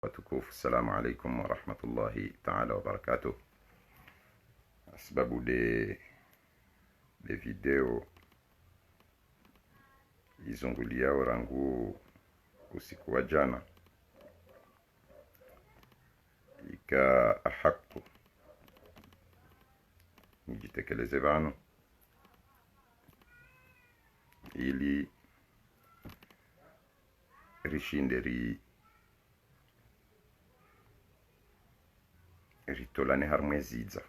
Watukufu, assalamu alaikum wa rahmatullahi ta'ala wa barakatuh. Sababu de video izungulia orangu usiku wa jana, ika ahaku nijitekeleze vano ili rishinde ritolane harmwe ziza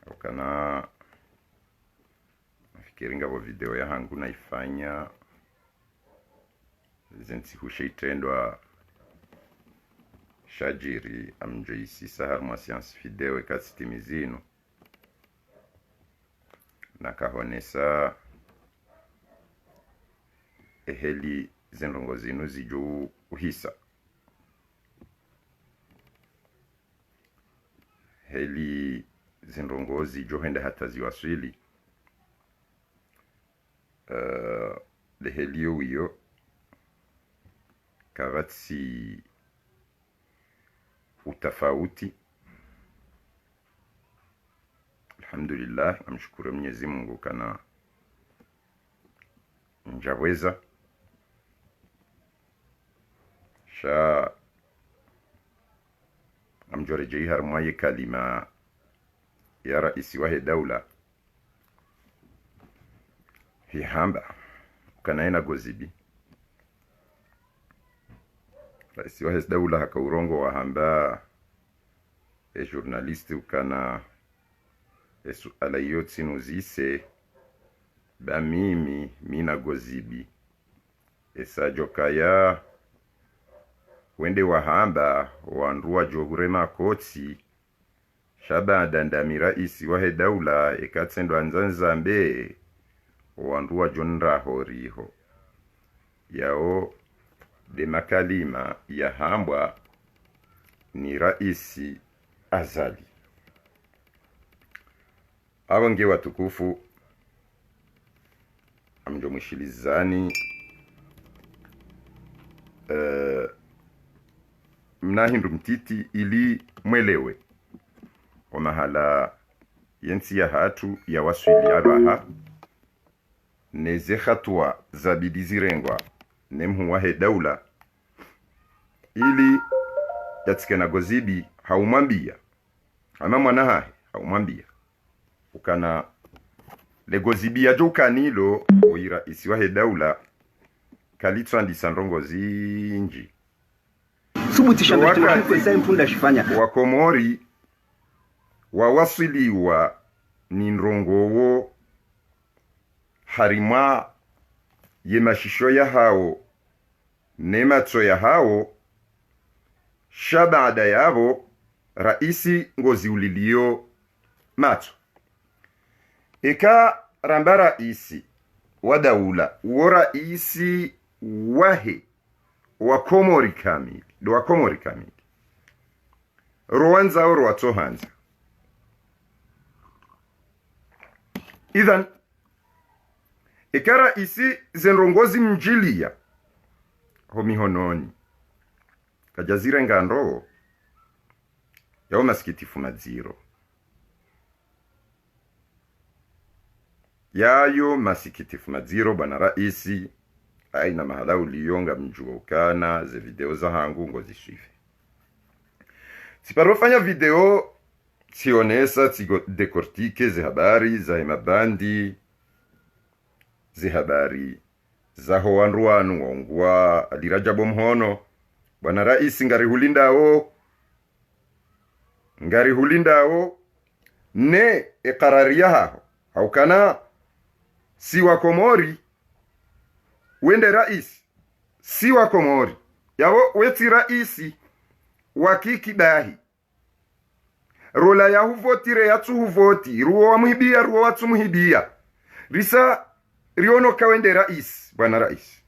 ukana nafikiri ngabo video ya hangu naifanya zensihushe itendwa shajiri amjoisisa harmwa science video ikatsitimizino nakahonesa eheli zenrongo zinu ziju uhisa heli zinrongozi johenda hata ziwaswili de helio wiyo kavatsi utafauti. Alhamdulillah, namshukuru Mwenyezi Mungu kana njaweza sha amjorejei harmwaye kalima ya raisi wahe daula hihamba ukanaena gozibi raisi wahe daula haka urongo wahamba journalisti ukana suala yotsi nuzise ba mina gozibi esajokaya wende wahamba wanruwa johurema kotsi shaba dandamira isi wahe daula ekatsendo anzanzambe wanruwa jonra horiho yao de makalima ya hambwa ni raisi azali. Abange watukufu amjo mwishilizani mnahindu mtiti ili mwelewe wa mahala yensi ya hatu ya waswili abaha neze hatua za bidizirengwa nemhu wahe daula ili yatike na gozibi haumambia ama mwana hahe haumambia ukana le gozibi ya jokanilo oira isi wahe daula kalitwa ndisanrongo zinji subutisha ngatuna kweza impunda shifanya wakomori wawasiliwa ni nrongowo harima yemashisho ya hao nematso ya hao shabada yabo raisi ngozi ulilio matso eka ramba raisi wa daula uo raisi wahe wakomori kamili do wakomori kamili rowanza oro watohanza idhan ikara isi zenrongozi mjilia homihononi kajazira ngandro yao masikitifu madziro yayo masikitifu madziro bana raisi aina mahala uliyonga mjuokana ze video za hangu ngo zishife siparofanya video sionesa tigo dekortike ze habari za mabandi ze habari za howanruanu ngongwa alirajabo mhono bwana raisi ngari hulindao ne eqararia hao haukana si wakomori wende raisi si wakomori yao weti raisi wakikibahi rola ya huvotire ya tuhuvoti ruo wa muhibia ruo wa tumuhibia risa riono kawende raisi bwana raisi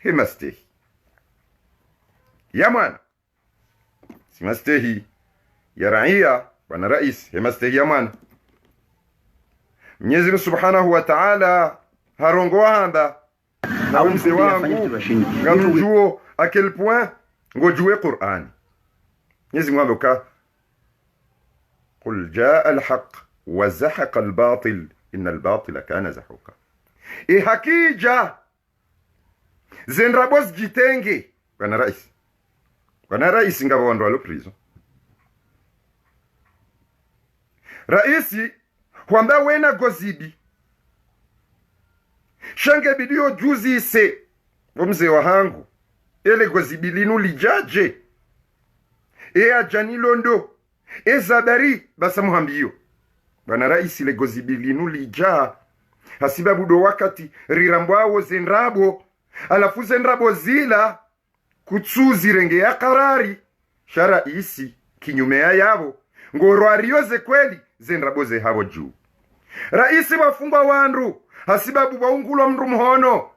hemastehi ya mwana simastehi ya raia bwana raisi hemastehi ya mwana. Mwenyezi Mungu Subhanahu wa Ta'ala harongo hamba au mzee wangu ngamjuo à quel point ngojue Qur'an Mwenyezi Mungu amekaa قل جاء الحق وزحق الباطل إن الباطل كان زحوقا hakija zendrabos jitenge bwana rais ngabo wandu walo prison raisi kwamba wena gozibi shange bidio juzi ise mzee wa hangu ele gozibi linu lijaje ajani londo zabari basa muhambio bwana raisi le gozibi linu lija hasibabu do wakati rirambwao zendrabo alafu zendrabo zila kutsuzi renge ya karari shara isi kinyume ya yabo ngoro arioze kweli zendrabo ze habo juu raisi wafungwa wandu hasibabu waungulo mndu mhono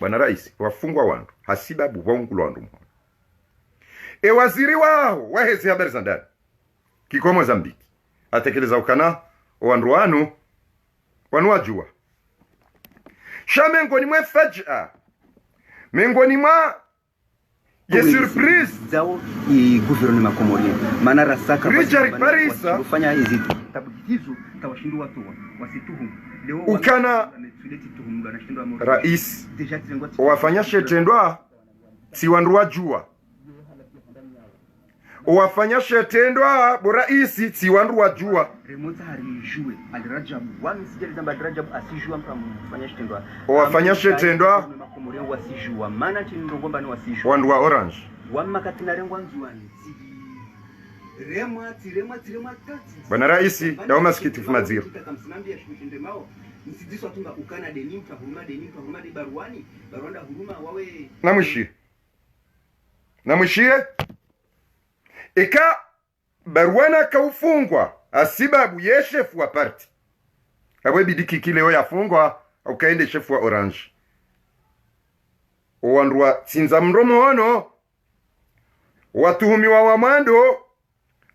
bwana raisi wafungwa wandu hasibabu waungulo mndu mhono waziri wao wahezi habari za ndani kiko Mozambiki atekeleza ukana wandu wanu wajua shamengoni mwe faj'a mengoni mwa ye surprise zao gouvernement comorien maana rasaka Richard Parisa kufanya hizi tabukizo tawashindu watu wasituhumu leo ukana rais wafanya shetendwa si wandu wajua wafanya shetendwa boraisi si wandu wajua remota harijue alirajabu wami sijali zamba alirajabu asijua mfanya shetendwa wafanya shetendwa makomorien wasijua maana tinongomba ni wasijua wandu wa orange wamma katina rengwa nzuani remwa tati bwana raisi dawa masikiti fumaziro kamsimambia shindemao msidiswa tumba ukana denimpa huruma de baruani barwanda huruma wawe namwishie ika baruana kaufungwa asibabu ye shefu wa parti abwe bidiki kileo yafungwa ukaende shefu wa orange wanduwa sinza mromo hono watuhumiwa wa mwando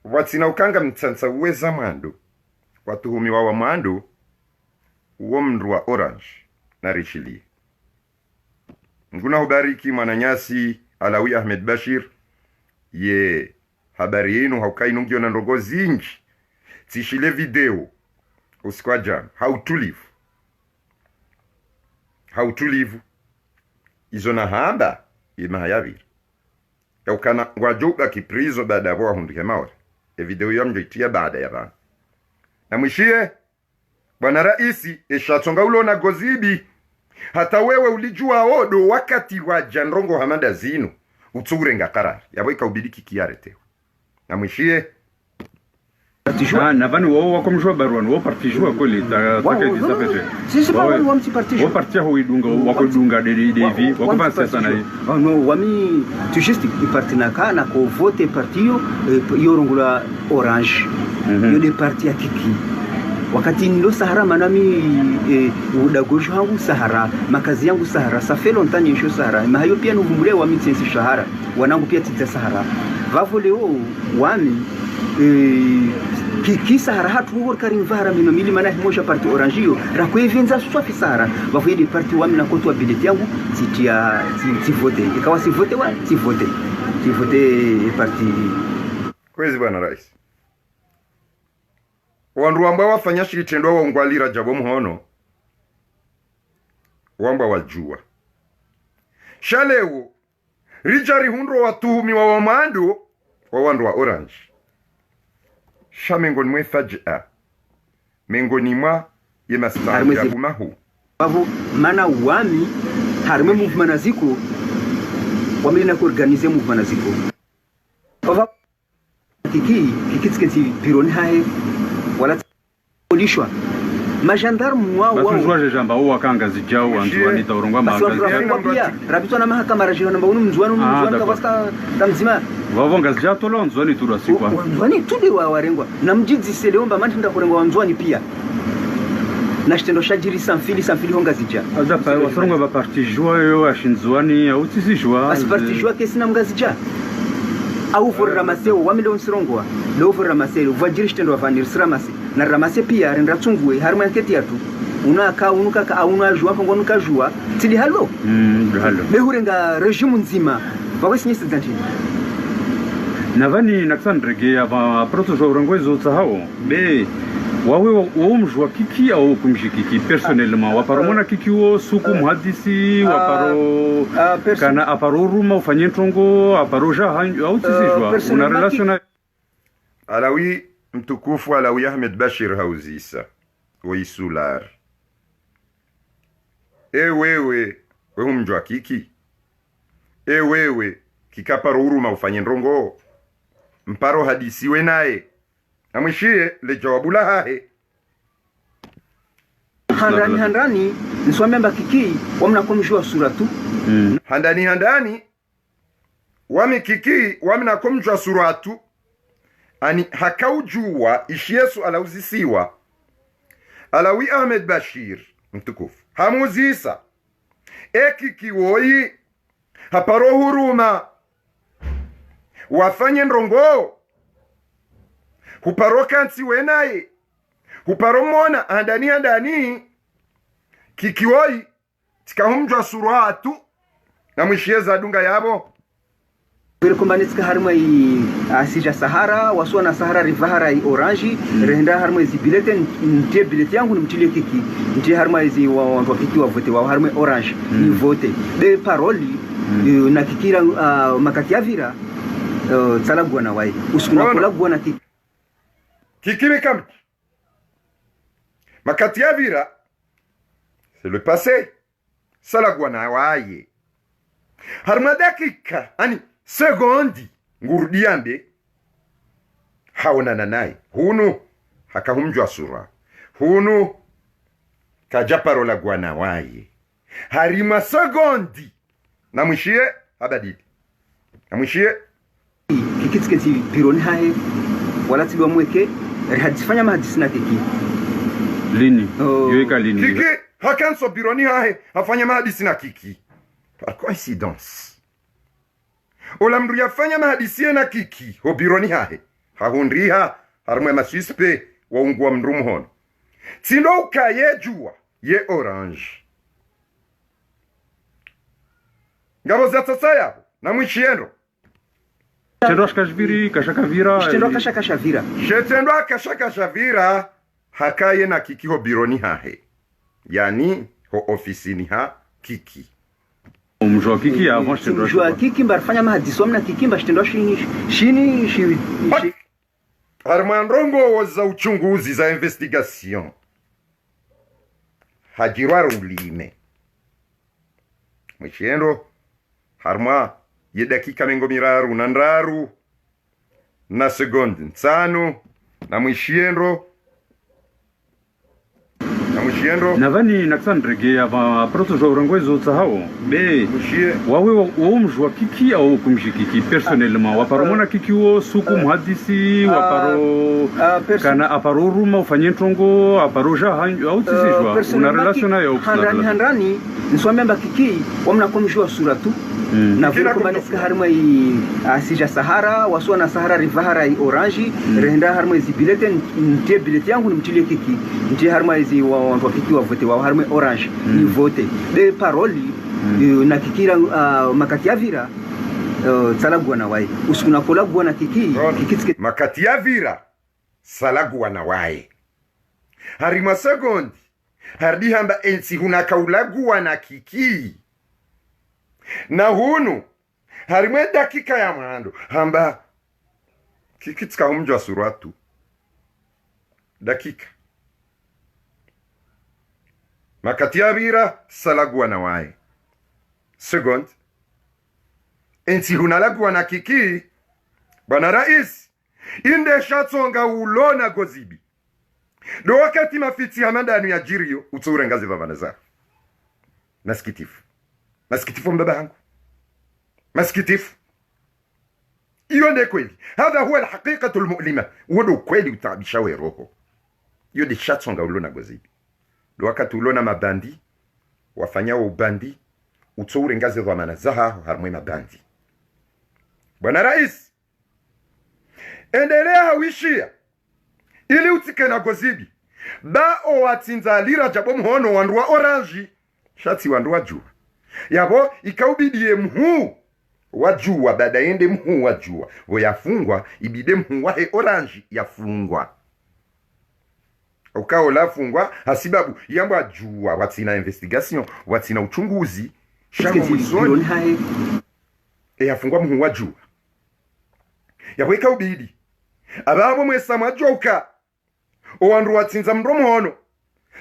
watina ukanga mtsansa uweza mwando watuhumiwa wa mwando uwo mndu wa orange na Richelieu nguna hubariki mwananyasi Alawi Ahmed Bashir ye habari yenu haukai nungio na ndongo zingi tishile video usikwa jana hautulivu izo na hamba imahayaviri ya ukana ngwajuba kiprizo baada ya wahundike maore video ya mjoitia baada ya bana na mwishie bwana raisi eshatonga ulo na gozibi hata wewe ulijua odo wakati wa janrongo hamanda zinu utsurenga karari yabo ikaubidiki kiaretewe na mwishie na vani wao wakomjua baruan wao partijua kweli taka disapete sisi baruan wao msipartijua wao partia huidunga wakodunga devi wakopansa sana no wami tu juste ipartina kana ko vote partio yorongula orange yo de parti akiki wakati nilo Sahara manami udagosho hangu Sahara makazi yangu Sahara safelo ntani yesho Sahara mahayo pia nuvumbulie wami tsensi Sahara wanangu pia tita Sahara vavo leo wami kiki Sahara hatu ngor karim vara mino mili mana himosha parti orangio rakwevenza swafi Sahara vavo yedi parti wami na kotu ability yangu titia tivote ikawa sivote wa tivote parti kwezi bwana rais wandu ambao wafanya shitendwa waungwalira jabo mhono wamba wajua shaleo rijari hundro watuhumiwa wa mando wa wandu wa orange shamengoni mwe faj'a mengoni mwa yemastajabu mahu bavu mana wami harme movement aziko wamena ko organiser movement aziko bava kiki bironi hae wala polishwa majandarmu wao batunjwa jamba wao wakanga zijao wanzu wanita urongwa magazi rabitwa na mahakama rajio namba unu mzwanu kabasta tamzima wavonga zijato lo nzwani turasikwa wani tudi wa warengwa na mjidzi seleomba mantinda kurengwa wanzwani pia na shitendo shajiri sanfili honga zija adapa wasonga ba partijwa yo ashinzwani au tisijwa as partijwa kesina mgazija au for ramaseo wamile onsirongwa lo for ramaseo vajiri shitendo avanir sramasi na ramase pia renda tsungue harma nketi yatu unaka unuka au unajua kongo nukajua tili halo halo behurenga regime nzima bawesi sidantini navani naksandrege ava proto jorangoizo tsahao be wawe mjua kiki au kumshikiki personnellement waparomona kiki wo suku muhadisi waparo kana aparo ruma ufanye ntongo aparo jahanju au tisijwa una relation Alawi mtukufu Alawi Ahmed Bashir Hauzisa Oisular. Wewe mjua kiki. Wewe kikaparo uruma ufanye nrongo. Mparo hadisi we nae. Amwishie le jawabu la hahe. Handani niswamemba kiki wamna kumjua sura tu. Handani wami kiki wamna kumjua sura tu. Ani hakaujua ishiesu alauzisiwa Alawi Ahmed Bashir mtukufu hamuzisa kikiwoi haparo huruma wafanye ndongo huparo kansi wenaye huparo mona handani kikiwoi tikahumjwa suratu na mwishieza dunga yabo Kombanitska harma asija Sahara waswa na Sahara rivahara orange renda harma bilete ntie bilete yangu nimtilie kiki ntie harma wa kiki wa vote wa harma orange ni vote de paroli na kikira makati ya vira talagwa na wai usikuna kulagwa na kiki kikime kamti makati ya vira c'est le passé salagwa na wai harma dakika ani segondi ngurudiambe haonana naye hunu hakahumjwa sura hunu kajaparo la gwana waye harima segondi na mwishie abadidi na mwishie kikitsiketi bironi hae wala tilwa mweke rihadifanya mahadisi na kiki lini yoeka lini kiki hakanso bironi hae afanya mahadisi na kiki par coïncidence Olamdu yafanya mahadisie na kiki hobironi hahe hahundriha harumwe maswispe wa ungwa mndrumu hono tindo ukaye jua ye orange ngabo za tasa yabo na mwishiendo Shetendo kashakavira Shetendo kashakavira hakaye na kiki hobironi hahe yani ho ofisini ha kiki mjua kiki avant shetendo mjua kiki mbarfanya mahadisi wamna kiki mbashtendo shini Armandrongo za uchunguzi za investigation hajirwa rulime mwishiendo harma ye dakika mengo miraru na ndaru na segondi nsano na mwishiendo navani naksandrege ava proto jorangoizo tsahao be wawe mjua kiki au kumshikiki personnellement waparomona kiki wo suku muhadisi waparo kana aparo ruma ufanye ntongo aparo jahanju au tisijwa una relation nayo handani niswamemba kiki wamna kumjua sura tu na vile kombanitska harma asija Sahara waswa na Sahara rivahara orange renda harma bilete ntie bilete yangu nimtilie kiki ntie harma wa kiki wa vote wa harma orange ni vote de paroli na kikira makati ya vira salagwa na wai usikuna kolagwa na kiki makati ya vira salagwa na wai harima segondi hardi hamba ensi hunakaulagwa na kiki na hunu harimwe dakika ya mando hamba kikitsika umjwa suratu dakika makati ya vira salagwa na wae second ensi hunalagwa na kiki bwana rais inde shatsonga ulona gozibi do wakati mafiti hamandani ya jirio utsure ngazi vavanaza masikitifu mbaba yangu masikitifu iyo ndio kweli hadha huwa alhaqiqatu almu'lima wodo kweli utabisha we roho iyo de shatsonga ulona gozibi do wakati ulona mabandi wafanya ubandi utsure ngazi vavanaza harmwe mabandi bwana rais endelea hawishia ili utike na gozibi ba o watsinza lira jabo mhono wandu wa orange shati wandu wa jua yabo ikaubidie mhu wajua baada yende mhu wajua wo yafungwa ibide mhu wahe orange yafungwa ukao lafungwa hasibabu yamba jua watina investigation watina uchunguzi shango mwisoni yafungwa mhu wajua yabo ikaubidi ababo mwesa majoka owandu watsinza mromono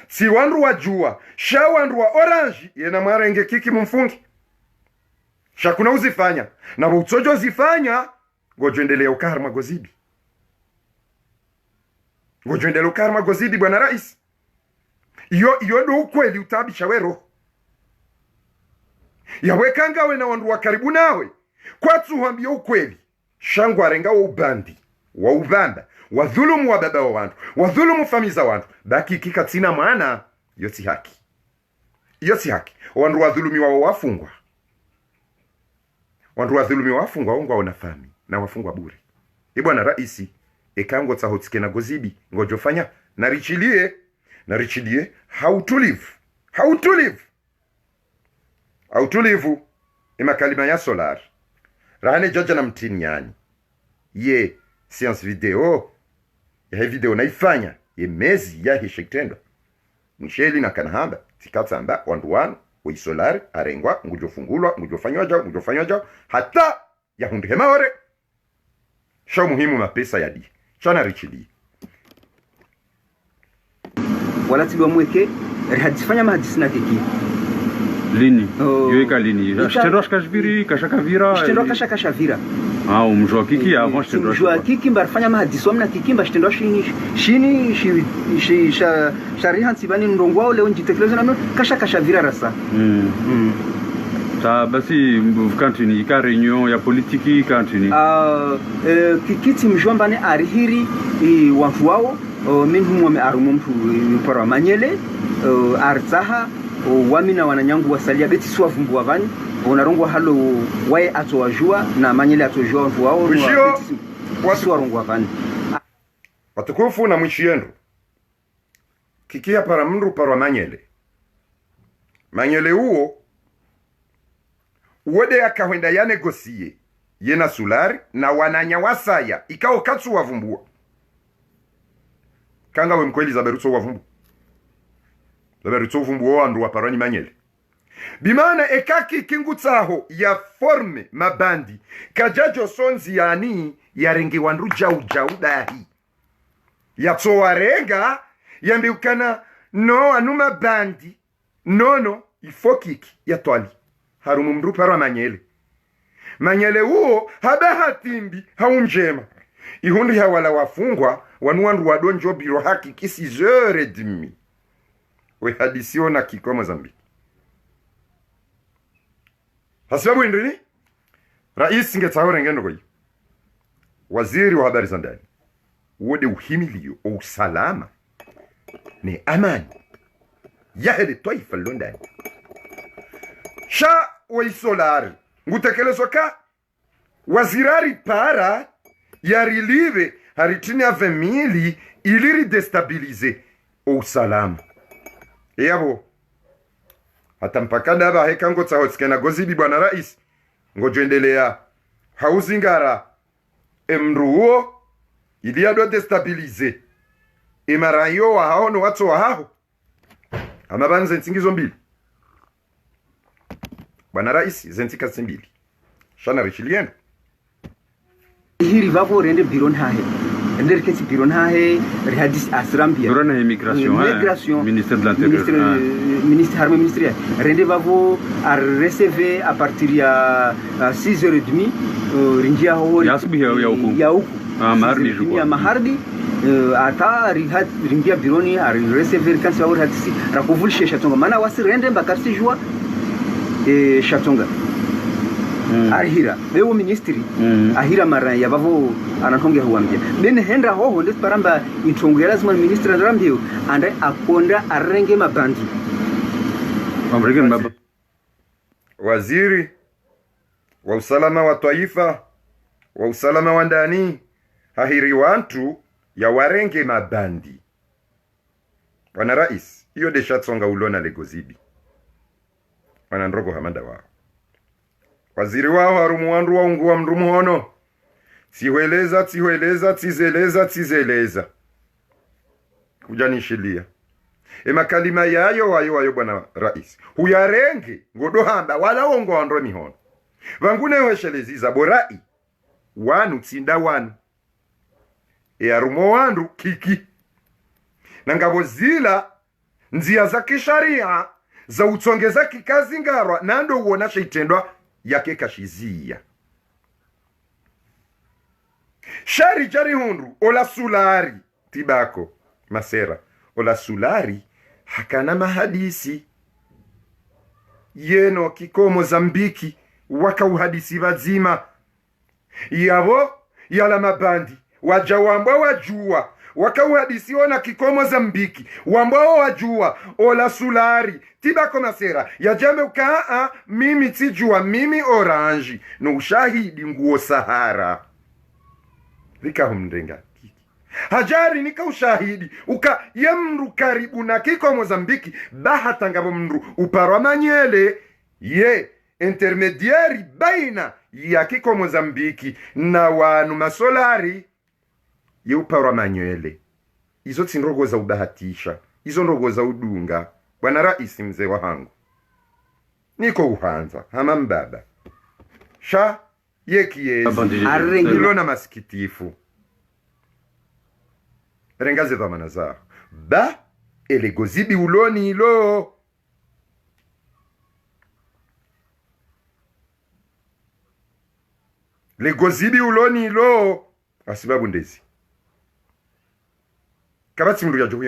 si wandu wajua sha wandu wa orange yena marenge kiki mumfungi shakuna uzifanya na utsojo zifanya gojendelea ukarma gozibi gojendelea ukarma gozibi bwana rais iyo ndo ukweli utabisha wero yawekanga we na wandu wa karibu nawe kwa tuhambia ukweli shangwa renga wa ubandi wa ubanda wadhulumu wa baba wa wandu wadhulumu famiza wandu baki kikatina maana yoti haki wandu wadhulumi wa wafungwa wandu wadhulumi wa wafungwa ongwa onafami na wafungwa bure ibwana raisi ekango tsahotike na gozibi ngojofanya na richilie hautulivu imakalima ya solar rane jaja na mtini yani ye science video ya video naifanya ye mezi ya hishitendo msheli na kanahamba tikatsamba wandu wanu wisolari arengwa ngujofungulwa ngujofanywa jao hata ya hundihema ore sha muhimu mapesa yadi chana richili wala tilwa mweke rihadifanya mahadisina kiki lini yoeka lini shtendo ashkashviri kashakavira shtendo kashakavira umjua kiki avant shtendo umjua kiki mbarfanya mahadiso amna kiki mba shtendo shini shari hansibani ndongwao leo njitekeleza namno kashakavira rasa ta basi kantini ika reunion ya politiki kantini kikiti mjwambane arihiri wantu wao minhu wame arumumtu para manyele arzaha wamina wananyangu wasalia beti swavumbu wavani onarongwa halo wae atowajua na manyele atojua wantu wao watu warongwa wavani watukufu na mwishiendo kikia para mndu para manyele huo uwede akawenda ya negosie yena sulari na wananya wasaya ikao katsu wavumbua kanga we mkweli zaberutso wavumbu zaberutso wavumbu andu waparani manyele bimana ekaki kingutsaho ya forme mabandi kajajo sonzi yani yarengi wandu jau dahi yatso warenga yambiukana no anuma bandi nono ifokiki yatwali harumu mndu parwa manyele huo haba hatimbi haunjema ihundi ya wala wafungwa wanuandu wadonjo biro haki kisi zere dimi we hadisio na kiko Mozambiki hasibabu indrini rais ngetahore ngendo koi waziri wa habari za ndani wode uhimilio o usalama ni amani yahede taifa londani sha waisolari ngutekelezo ka wazirari para yarilive haritini avemili iliri destabilize o usalama yabo hata mpaka daba heka ngotsa hotskena gozibi bwana rais ngojendelea hauzingara emruo iliado destabilize imarayo wa haono watu wa hao amabanze ntingizo mbili bwana rais zentika zimbili shana richilienda hiri vavo rende biron hahe rende riketi biron hahe rihadis asrambia biron hahe migration ministère de l'intérieur ministre harme ministère rende vavo a recevé à partir ya 6h30 rinjia ho ya uku mardi ya mahardi ata rihat ringia bironi a recevé kansi wa hadisi rakuvulshe shatonga mana wasi rende bakarsi jua shatonga ahira bewo ministry ahira mara yabavo anatonge huambia bene henda hoho ndes paramba itongera lazima ministry ndambio ande akonda arenge mabandi amregen baba waziri wa usalama wa taifa wa usalama wa ndani hahiri wantu ya warenge mabandi. Bwana rais, hiyo desha tsonga ulona legozibi. Bwana Ndrogo Hamada wao. Waziri wao harumu wandu wa ungu wa mrumu hono. Tizeleza. Kujanishilia. Makalima yayo wayo bwana rais. Huyarenge ngodo hamba wala ongo wandro mihono. Vangune wesheleziza borai. Wanu tsinda wanu. Arumo wandu kiki. Nangabo zila nzia za kisharia za utsongeza kikazi ngarwa nando uona sheitendwa yake kashizia. Shari jari hundu ola sulari tibako masera ola sulari hakana mahadisi yeno kiko Mozambiki waka uhadisi wazima yabo yala mabandi waja wamba wajua waka uhadisi ona kiko Mozambiki wamba wajua ola sulari tibako masera ya jambe ukaa mimi tijua mimi oranji no ushahidi nguo Sahara Vika humrenga hajari nika ushahidi uka yemru karibu na kiko Mozambiki bahata ngabo mru uparwa manyele ye intermediari baina ya kiko Mozambiki na wanu masolari ye uparwa manyele. Izo tsinrogo za ubahatisha, izo nrogo za udunga. Bwana rais mzee wa hangu niko uhanza hama mbaba sha yekiezi ilona masikitifu rengaze dhamana zao ba elegozibi uloni ilo legozibi uloni ilo asibabu ndezi kabati mndu ya johu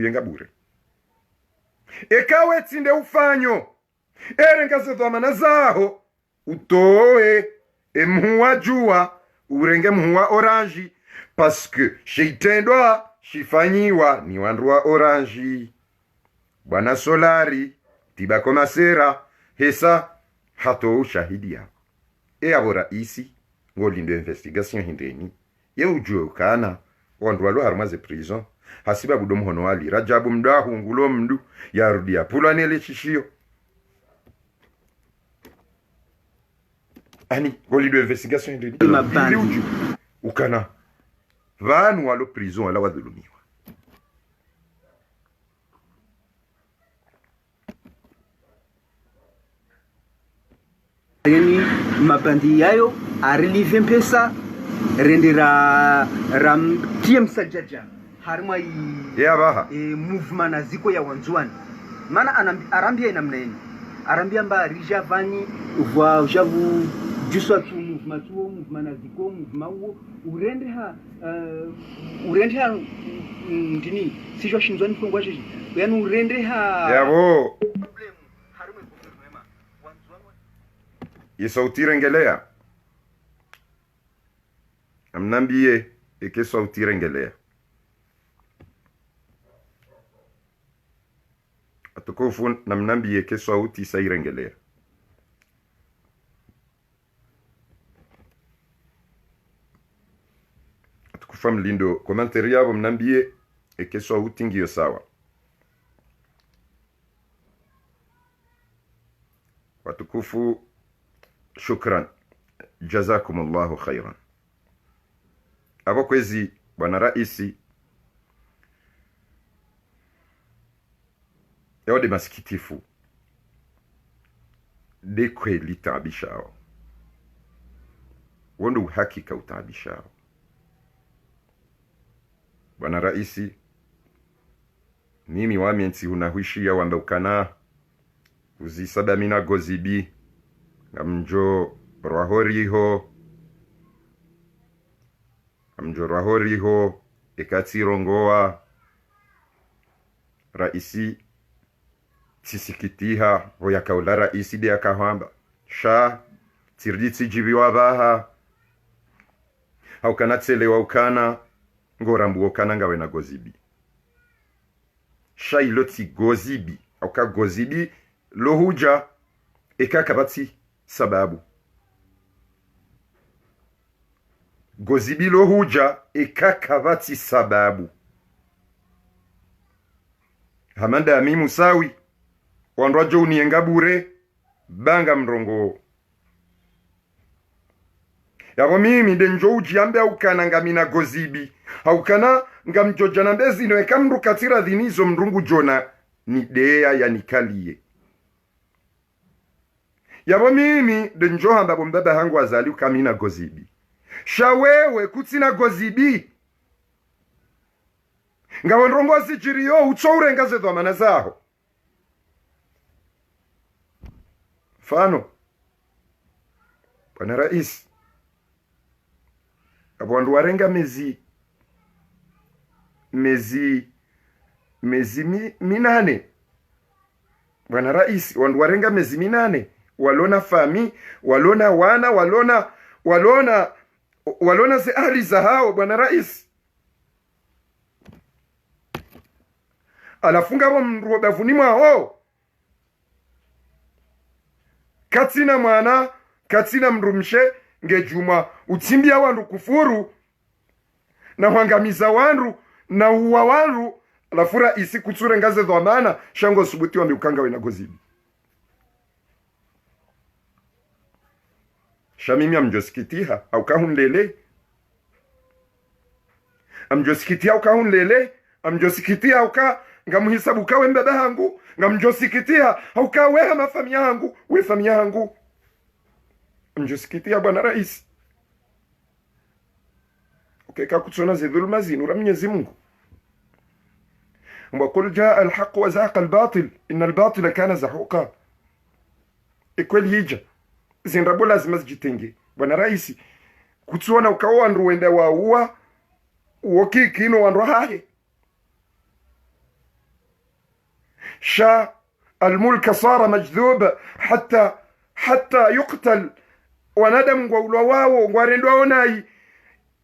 yenga bure ekawe tsinde ufanyo erengaze dhamana zao utoe emuwa jua urenge muwa oranji paske sheitendwa shifanyiwa ni wandu wa oranji. Bwana Solari tibako masera hesa hato ushahidi yao abo raisi ngolindo investigation hindeni ye ujue ukana wandu walo harumaze prison hasiba budomu hono wali rajabu mdahu ngulo mdu yarudia pula nele shishio ani ngolindo investigation hindeni ujue ukana vanu walo prison wala wadhulumiwa. Yani mabandi yayo arilive mpesa rendera ram tiem sajaja harma ya baha movement aziko ya wanzuani mana arambia ina mneni arambia mba rijavani vwa javu juswa tu movement aziko movement huo urende ha ndini sijwa shinzwani kongwa jeji yani urende ha yabo Yesauti amnambie eke sauti rengelea atukufu namnambie eke sauti sairengelea atukufa mlindo komanteri yabo mnambie eke sauti ngiyo sawa watukufu. Shukran. Jazakumullahu khairan. Abo kwezi bwana raisi yode masikitifu de kweli taabishao wondo uhakika utaabishao bwana raisi mimi wamiensi hunahuishia wamba ukana uzisada mina gozibi amjo rahoriho ekatsirongoa raisi tisikitiha hoyakaula raisi de akahamba sha tirditsi jibiwa baha haukana tselewa ukana ngorambu ukana ngawe na gozibi sha iloti gozibi hauka gozibi lohuja ekakabati sababu gozibilo huja ekakavati sababu hamanda ami musawi wanrwajo unienga bure banga mrongo yabo mimi denjo ujiambe aukana ngamina gozibi haukana ngamjojana mbezi no ekamru katira dhinizo mrungu jona ni dea ya nikalie yabo mimi denjo hamba bombaba hangu azali ukamina gozibi shawewe kutsina gozibi ngawo ndrongozi jiriyo utsoure ngaze dhamana zaho fano bwana rais abandu warenga mezi minane bwana rais wandu warenga mezi minane walona fami walona wana walona ze ahli za hao bwana rais alafunga bo mruo bavuni mwao katina mwana katina mrumshe ngejuma utimbia wandu kufuru na wangamiza wandu na uwa wandu alafura isi kutsure ngaze dhamana shango subuti wa miukanga wena gozibi shamimi amjosikitiha au kahunlele amjosikitiha au kahunlele amjosikitia au ka ngamuhisabu kawe mbaba hangu ngamjosikitia au ka weha mafamia hangu we famia hangu amjosikitia bwana rais ukeka kutsona zidhulma zinura Mwenyezi Mungu وقل جاء الحق وزهق الباطل إن الباطل كان زهوقا إكوال هيجا زين ربو لازم أسجتنجي bwana rais kutsona ukawa nruwenda wa uwa uoki kino wanrohahe شا الملك صار مجذوب حتى يقتل وندم وولواو ngwarendwa onai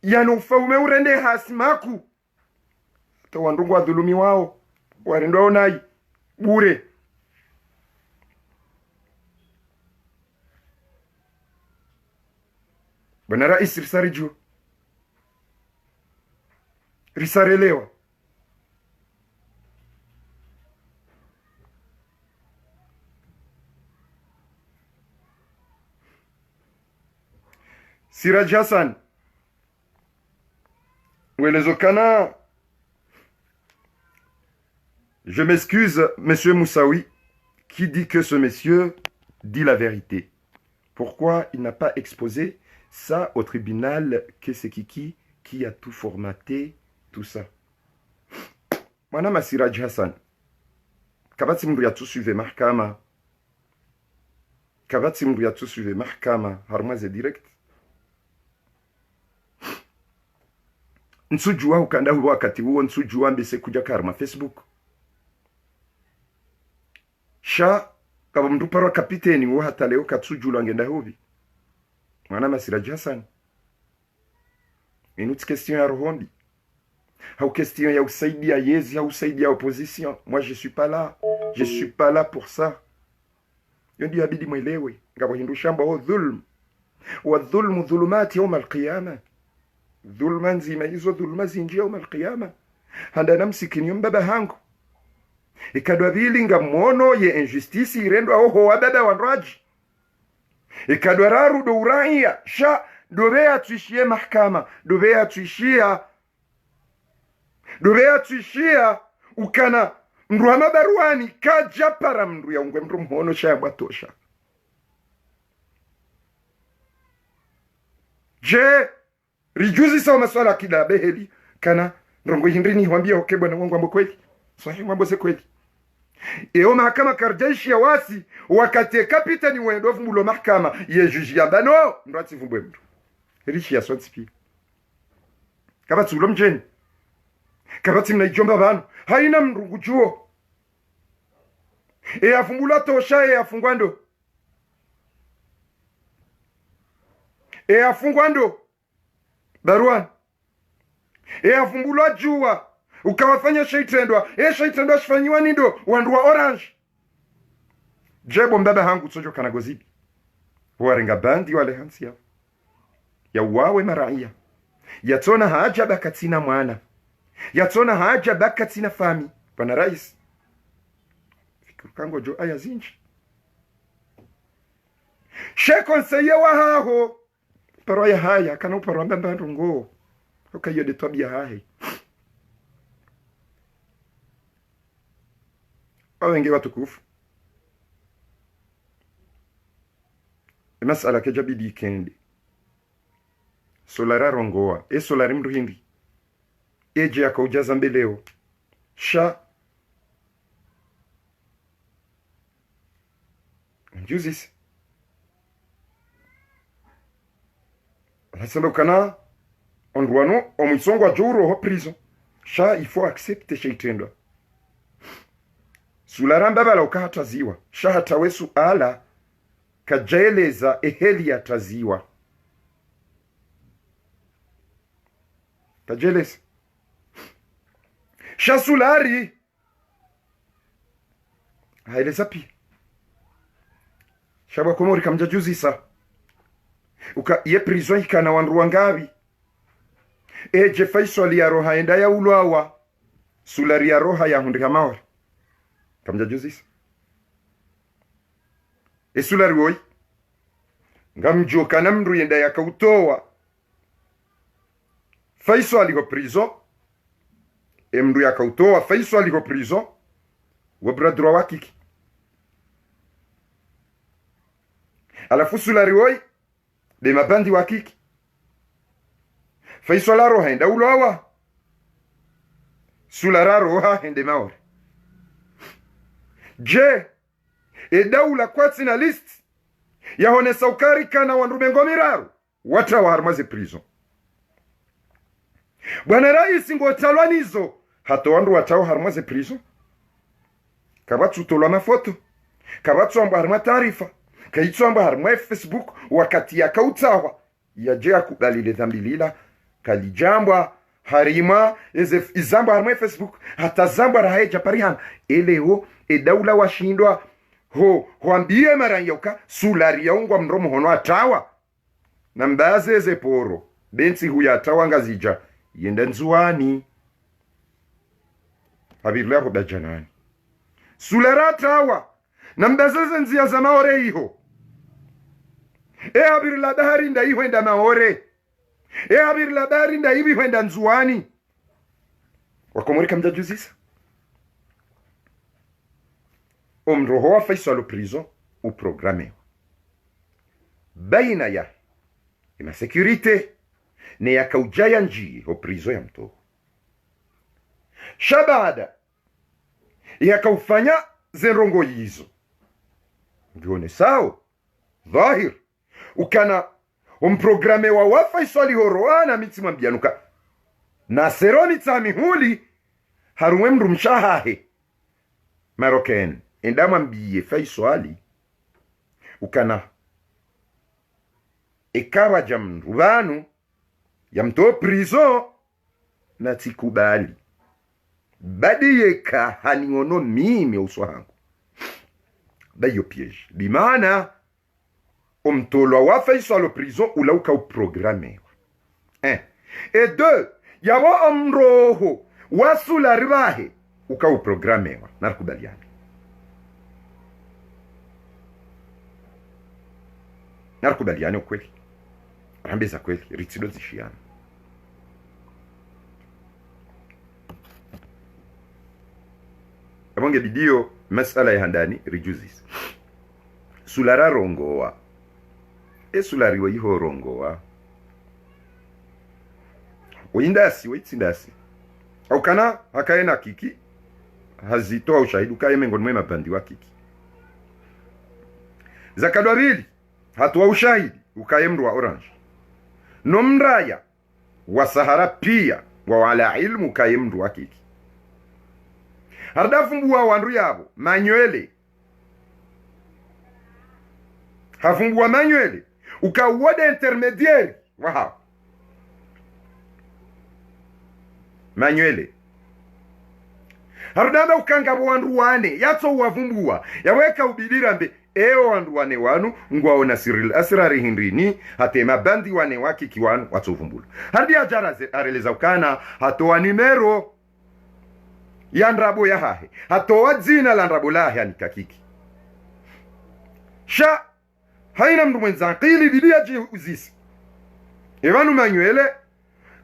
yanufaume urende hasimaku to wandungu adhulumi wao warendwa onai bure bwana rais risarijo risarelewa Siraj Hassan Welezokana. Je m'excuse, monsieur Moussaoui, qui dit que ce monsieur dit la vérité. Pourquoi il n'a pas exposé ça au tribunal que c'est qui a tout formaté, tout ça. Madame Siraj Hassan, kabati mndu ya tout suive mahkama. Kabati mndu ya tout suive mahkama, harmaze direct. Nsujua ukanda huwa wakati huo nsujua mbese kuja karma Facebook. Sha kaba mndu parwa kapiteni huwa hata leo katsujula ngenda huvi. Mwana Siraj Hassan. Une autre question à Rohondi. Ou question ya usaidi ya yezi, ya usaidi ya opposition. Moi je suis pas là. Je suis pas là pour ça. Yondi abidi mwelewe. Ngabo hindu shamba ho dhulm. Wa dhulmu dhulumati yawm al-qiyamah. Dhulma nzima hizo dhulma zinjia yawm al-qiyamah. Handa namsikini mbaba hangu. Ikadwa vili ngamono ye injustice irendo aho wababa wanraji. Ikadwa raru do uraia sha dovea tuishie mahkama, dovea tuishia ukana mndu wa mabaruani kaja para mndu ya ungwe mndu mhono shayabwa tosha. Je rijuzi sawa maswala kida beheli kana ndongo hindrini huambia okebwa na wangu ambo kweli sahi mambo se kweli. Eo mahakama karjeshi ya wasi wakati kapitani wendovu mulo mahkama ye juji ya bano ndwati vumbwe mndu rishi ya swati pia kabati ulo mjeni kabati mnaijomba bano haina mrungu juo afumbula tosha afungwando afungwando baruan afumbula jua ukawafanya shaitendwa shaitendwa shifanyiwa nindo wandua orange jebo mbaba hangu tsojo kana gozibi warenga bandi wale hansi ya wawe maraia yatsona haja bakatina mwana, yatsona haja bakatina fami. Bwana rais fikiri kango jo aya zinji she konseye wa haho paro ya haya kana uparo mbamba ndungo okayo de tabia hahe awenge watukufu. Masala ke jabidi kende solara rongoa solari mruhindi eje akaujaza mbeleo sha njuzisi hasalo kana ondwano omusongo ajuro ho prison sha il faut accepter shaitendo sulara mbabala ukahataziwa sha hatawesu ala kajaeleza eheli ataziwa kajeleza shasulari haeleza pia shaba komori kamjajuzisa uka ye prison ikana wanruwa ngabi eje faisali ya roha enda ya ulwawa sulari ya roha ya hundi kamaori kamjajuzisa sulari woi ngamjoka na mndu yenda ya kautowa faisali ko prison mndu ya kautowa faisali ko prison wabradura wakiki alafu sulari woi de mabandi wakiki faisala roha enda ulwawa sulara roha hende maori je edaula kwatsi na list yahone saukari kana wandumengo miraru wata wa harmaze prison. Bwana rais ngotalwanizo hato wandu watao harmaze prison kabatu tolwa mafoto kabatu amba harma taarifa kaitso amba harma Facebook wakati ya kautawa yaje akubalile dhambilila kalijambwa harima izamba harma Facebook hata zamba raheja parihan eleo edaula washindwa hoambie maranyauka sulari yaungwa mromo hono atawa na mbazeze poro bensi huya atawa ngazija yenda nzuani habirla ko bajanani sulara atawa na mbazeze nzia za maore hiho habirla bahari nda ihwenda maore habirla bahari nda hivi hwenda nzuani wakomorika mjajuzisa omroho wa faisalo prison u programme baina ya ima securite ne ya kaujaya nji o prison ya mto shabada ya kaufanya zerongo yizo ndione sao dhahir ukana omprogramme wa faisali horoana mitima mbianuka na seroni tsamihuli harumwe mndu mshahahe Marocain endama mbiye faisali ukana ekawa jamrubanu ya mto prison na tikubali badiyeka haningono mimi uswahangu bayo piège bimana omtolwa wa faisalo prison ulauka u programme et deux yawo omroho wasula ribahe uka u programme narkubaliana narkubaliana ukweli rambeza kweli ritido zishiana abonge bidio masala ya handani rijuzis sulara rongoa sulari wa iho rongoa oindasi waitsindasi au kana hakaena kiki hazitoa ushahidi ukaye mengoni mwe mabandi wa kiki zakadwabili hatuwa ushahidi ukaye mru wa orange nomraya wa sahara pia wa wala ilmu ukaye mru wa kiki hardafumbua wandu yabo manywele hafumbua manywele ukawode intermediaire waha manywele hardama ukangabo wandu wane yatso wavumbua yaweka ubidirambe eo wandu wane wanu ngwaona siril asrari hindrini hate mabandi wane waki kiwanu watovumbulu hadi ajara areleza ukana hatoa nimero ya ndrabo ya hahe hatoa dzina la ndrabo lahe anikakiki sha haina mndu mwenzanqili bidia ji uzisi evanu manywele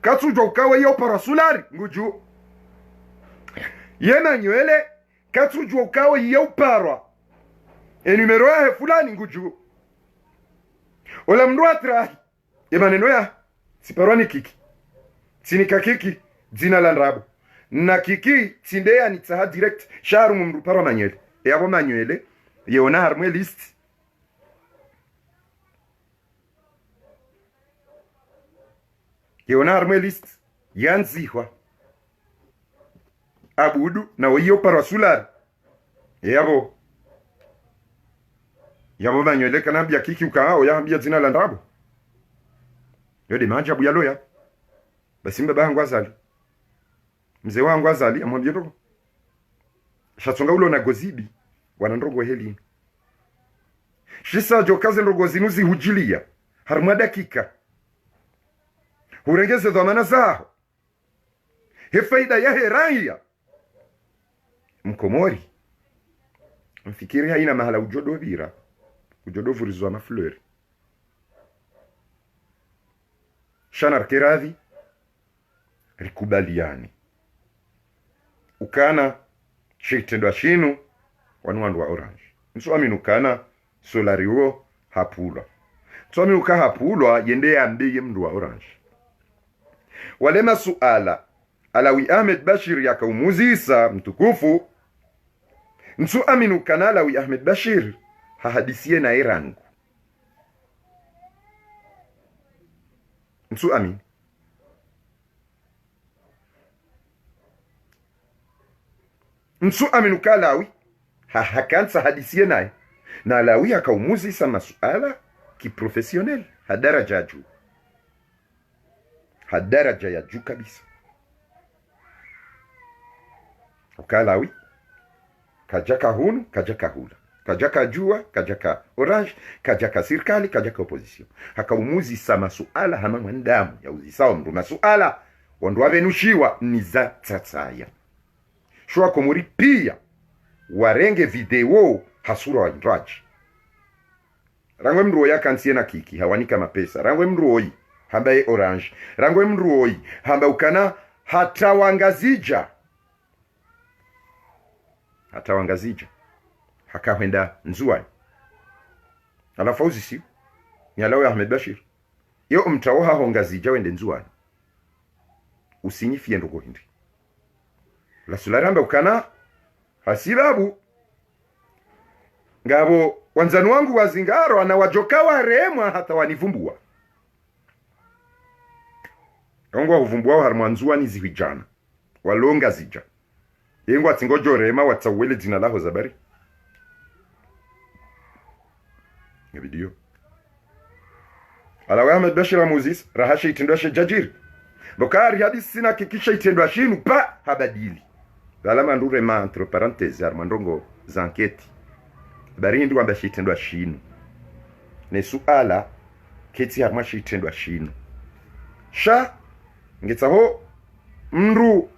katsujwa ukawa yo parasulari nguju ye manywele katsujwa ukawa yo parwa enumero yahe fulani nguju ola mndu atrahi emaneno ya siparwani kiki sinikakiki dzina la ndrabo na kiki tsindeya ni tsaha direct sharu mndu parwa manywele yabo manywele yeona harmwe list yeona harmwe list yanzihwa abudu na wayo parasulari yabo manywele kanambia kiki ukao yambia dzina la ndrabo yode maajabu yaloya basi mbaba wangu azali mzee wangu azali amwambia ndogo shatsonga ulo na gozibi wana ndogo heli shisa jokaze ndogo zinuzi hujilia harma dakika hurengeze dhamana zao hefaida ya heraya mkomori mfikiri haina mahala ujodo vira ujodo vurizwa mafleur shanar keradhi rikubaliani ukana shitendo shinu wanwandu wa orange mswami nukana solari huo hapulwa mswami nuka hapulwa yende ambiye mndu wa orange wale masuala Alawi Ahmed Bashir yakaumuzisa mtukufu nsu aminu kana Alawi Ahmed Bashir hahadisie na irangu nsu amin nsu aminu ka Alawi hakansa hadisie nae na Alawi yakaumuzisa masuala kiprofesionel hadaraja juu hadaraja ya juu kabisa ukalawi kajaka hunu kajaka hula kajaka jua kajaka orange kajaka sirkali kajaka opposition hakaumuzi sama suala hama mwandamu ya uzisawa mru masuala wandu wavenushiwa ni za tsatsaya shua komuri pia warenge video hasura wa indraji rangwe mruo ya kansie na kiki hawanika mapesa rangwe mruoi hambaye orange rangwe mruoi hamba ukana hatawangazija hakahenda nzuani alafu uzisi ni Alawi Ahmed Bashir yo mtaoha hongazija wende nzuani usinyifie ndogo hindi la sularamba ukana hasibabu ngabo wanzanu wangu wazingaro anawajokawa remwa hata wanivumbua ongo uvumbua harmwa nzuani zihijana walonga zija yengu atingojo rema watsawele jina laho zabari video Alawi Ahmed Bashir muzis rahasha itendwa shajajiri bokari hadisi sina kikisha itendwa shinu pa habadili alama ndure ma entre parenthèses armandongo zanketi bari ndi wamba shitendwa shinu ne suala keti harma shitendwa shinu sha ngetaho mru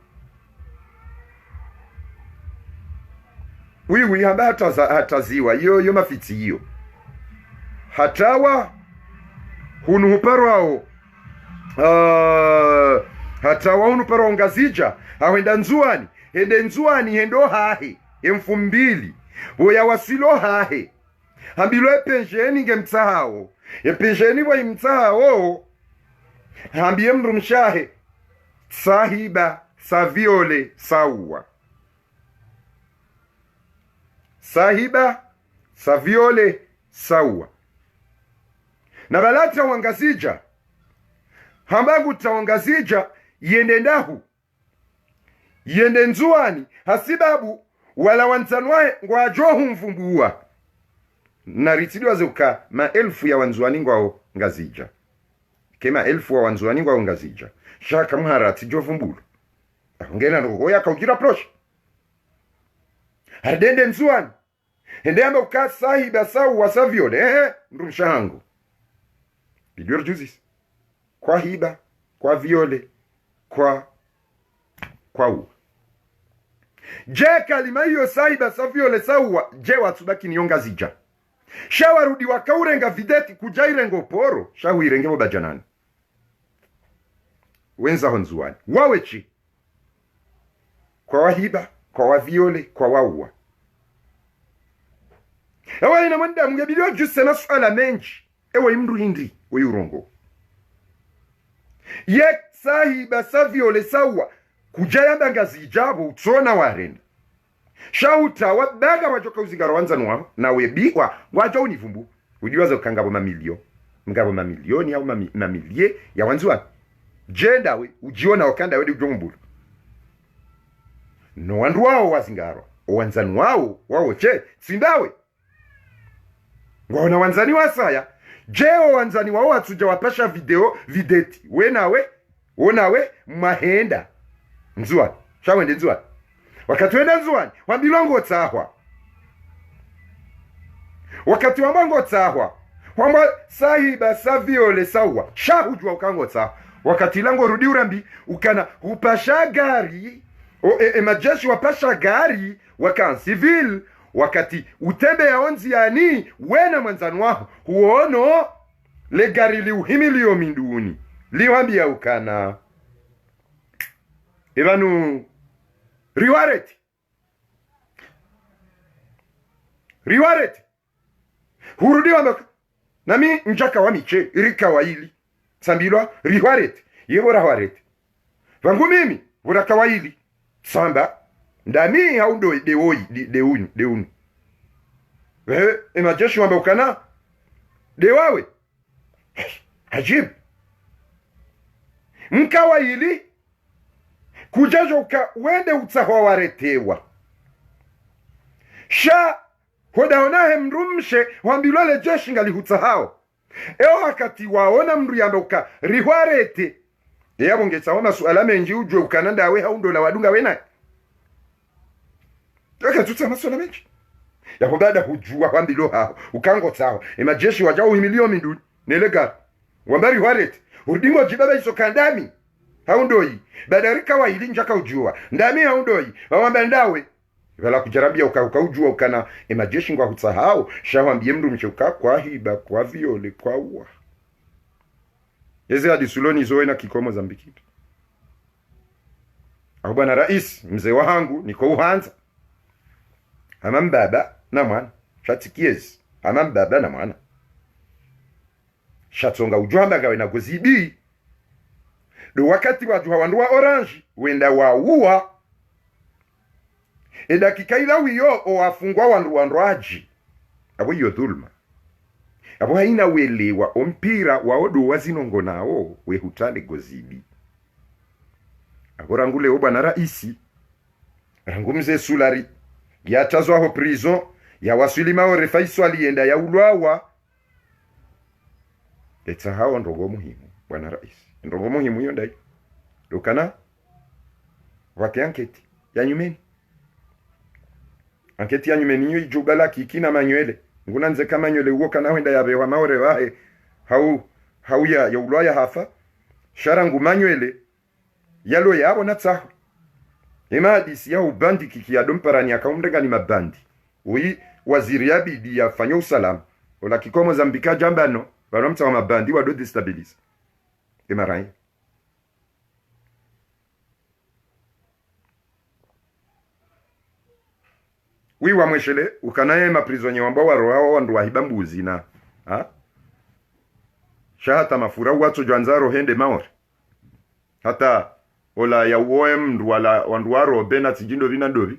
wiwi hamba hataziwa yo mafiti hiyo hatawa hunu huparwao hatawa hunu parwao ngazija hawenda nzuani hende nzuani hendo hahe emfumbili boya wasilo hahe hambilo epenjeni ngemtsahao epenjeni wa imtsahao hambiye mrumshahe sahiba saviole sawa sahiba saviole sawa na balata wangazija hambagu tawangazija yende ndahu yende nzuani hasibabu wala wantanwae ngwajohu mfumbua na ritidwa zuka maelfu ya wanzuani ngwao ngazija kema elfu wa wanzuani ngwao ngazija shaka mharati jovumbulu ngena ngoya kaugira prosh hardende nzuani Hendemba uka sahiba sawu wasaviole ndumshangu. Bidiyo juzis. Kwa hiba, kwa viole, kwa u. Je kalima hiyo sahiba saviole sawa je watsubaki niyonga zija. Shawarudi wakaurenga videti kujairengo poro. Shawirenge bobajanani. Wenza honzuani. Wawechi. Kwa wahiba, kwa waviole, kwa waua. Ewa ina mwenda mgebilio juse na suala menji. Ewa imru hindi uyurongo. Yek sahiba saviole sawa kujayamba ngazi ijabu utsona warenda. Shauta wabaga wajoka uzingaro wanzanwa na webiwa wajo univumbu. Udiwaza ukangabo mamilio. Mgabo mamilioni au mamilie ya wanzuwa. Jenda we ujiona wakanda wedi ujombulu. No wandu wao wazingaro. Wanzanu wao che sindawe. Ngwaona wanzani wasaya. Jeo wanzani wao atuja wapasha videti. Wenawe mahenda. Nzuani. Shawende nzuani. Wakati wenda nzuani. Wambilongo tsahwa. Wakati wambango tsahwa. Wamba sahiba saviole sawa. Shahujua ukango tsahwa. Wakati lango rudi urambi. Ukana upasha gari. Majeshi wapasha gari. Wakan civil. Wakati utembe ya onzi yani. Wena mwanzanu waho. Huono. Le gari li uhimilio minduni. Liwambi ya ukana. Ebanu. Riwareti. Hurudi wambaka. Nami njaka wamiche. Irika waili. Sambilwa. Riwareti. Yebora wareti. Vangu mimi. Uraka waili. Samba. Ndami haundo deunu. Majeshi wamba ukana. Dewawe. Ajib. Mkawa ili. Kujajo uka wende utsaho waretewa. Sha. Hodaonahe mrumshe. Wambilole jeshi ngali hutsahao. Eo wakati waona mru yamba uka. Riwarete. Eya bongetsa wama suala menji ujwe ukananda we haundo la wadunga wena. Toka tutsa masuala menji. Ya hobada hujua wambilo hao. Ukango tsaho. Majeshi wajao uhimilio minduni. Nelega. Wambari warete. Urdingo jibaba iso kandami. Haundoi. Badarika wa hili njaka ujua. Ndami haundoi. Wawamba ndawe. Wala kujarabia uka ujua ukana. Majeshi ngwa hutsahao. Shawambie mdu mchuka kwa hiba, kwa viole, kwa uwa. Yeze hadi suloni zoe na kikomo Zambikito. Bwana rais, mzee wangu, niko uhanza. Ama mbaba na mwana. Shatikiezi. Ama mbaba na mwana. Shatsonga ujuhamba gawe na gozibi. Do wakati wajuha wanduwa orange. Wenda wauwa. Eda kikaila wiyo o wafungwa wanduwa aji. Abo hiyo dhulma. Abo haina welewa ompira waodo wazinongo nao wehutale gozibi. Abo rangule bwana raisi. Rangumze sulari. Ya tazwa ho prison. Ya wasuli mao refaiso alienda ya uluawa. Etsa hao ndogo muhimu bwana raisi. Ndogo muhimu yondai. Dokana. Wake anketi. Ya nyumeni. Anketi ya nyumeni yu ijugala kikina manywele. Nguna nze kama nywele uo kana wenda ya bewa maore wae. Hau ya uluaya hafa. Sharangu manywele. Yalo yabo na tsahu. Ema hadisi ya ubandi kiki ya domparani ya kaumrega ni mabandi. Ui waziri ya bidi ya fanyo usalam. Ola kikomo Zambika jambano. Varomta wa mabandi wado destabilize. Ema rai. Ui wa mweshele. Ukanaye maprizonye wamba waroha wandu wahibambuzi na. Ha? Shahata mafura watu joanzaro hende maore. Hata ola ya uoe mndu wala wanduwaro bena tijindo vina ndovi.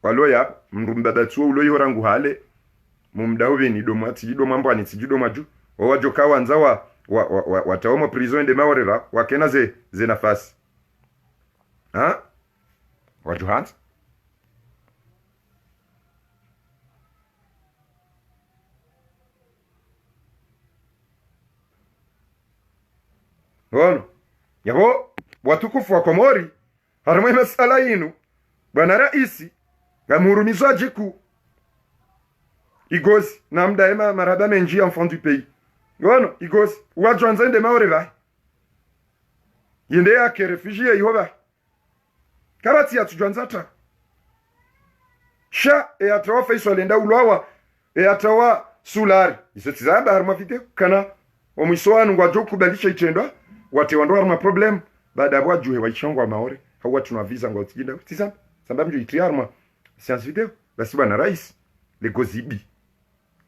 Waloya mndu mbabatsuo ulo yorangu hale. Mumdao vini doma tijido mambo ani tijido maju. Wajoka wanza wataomo prison de maorela wakena ze nafasi. Ha? Wajuhanza. Ono. Yabo watukufu wa Komori haramwe masala yinu bwana raisi ngamurumizo ajiku igosi na mdaema maraba menji enfant du pays ngono igosi wajwanza ende maore ba yende yake refugee ihoba kabati ya tujwanza ta sha e atawa faiso alenda ulwawa e atawa sulari iso tizamba harma video kana omwiswanu ngwajo kubalisha itendwa wate wando harma problem baada ya juhe waishangwa maore hawa tuna visa ngo tijinda tizamba samba mjo itriarma science video basi bwana rais le gozibi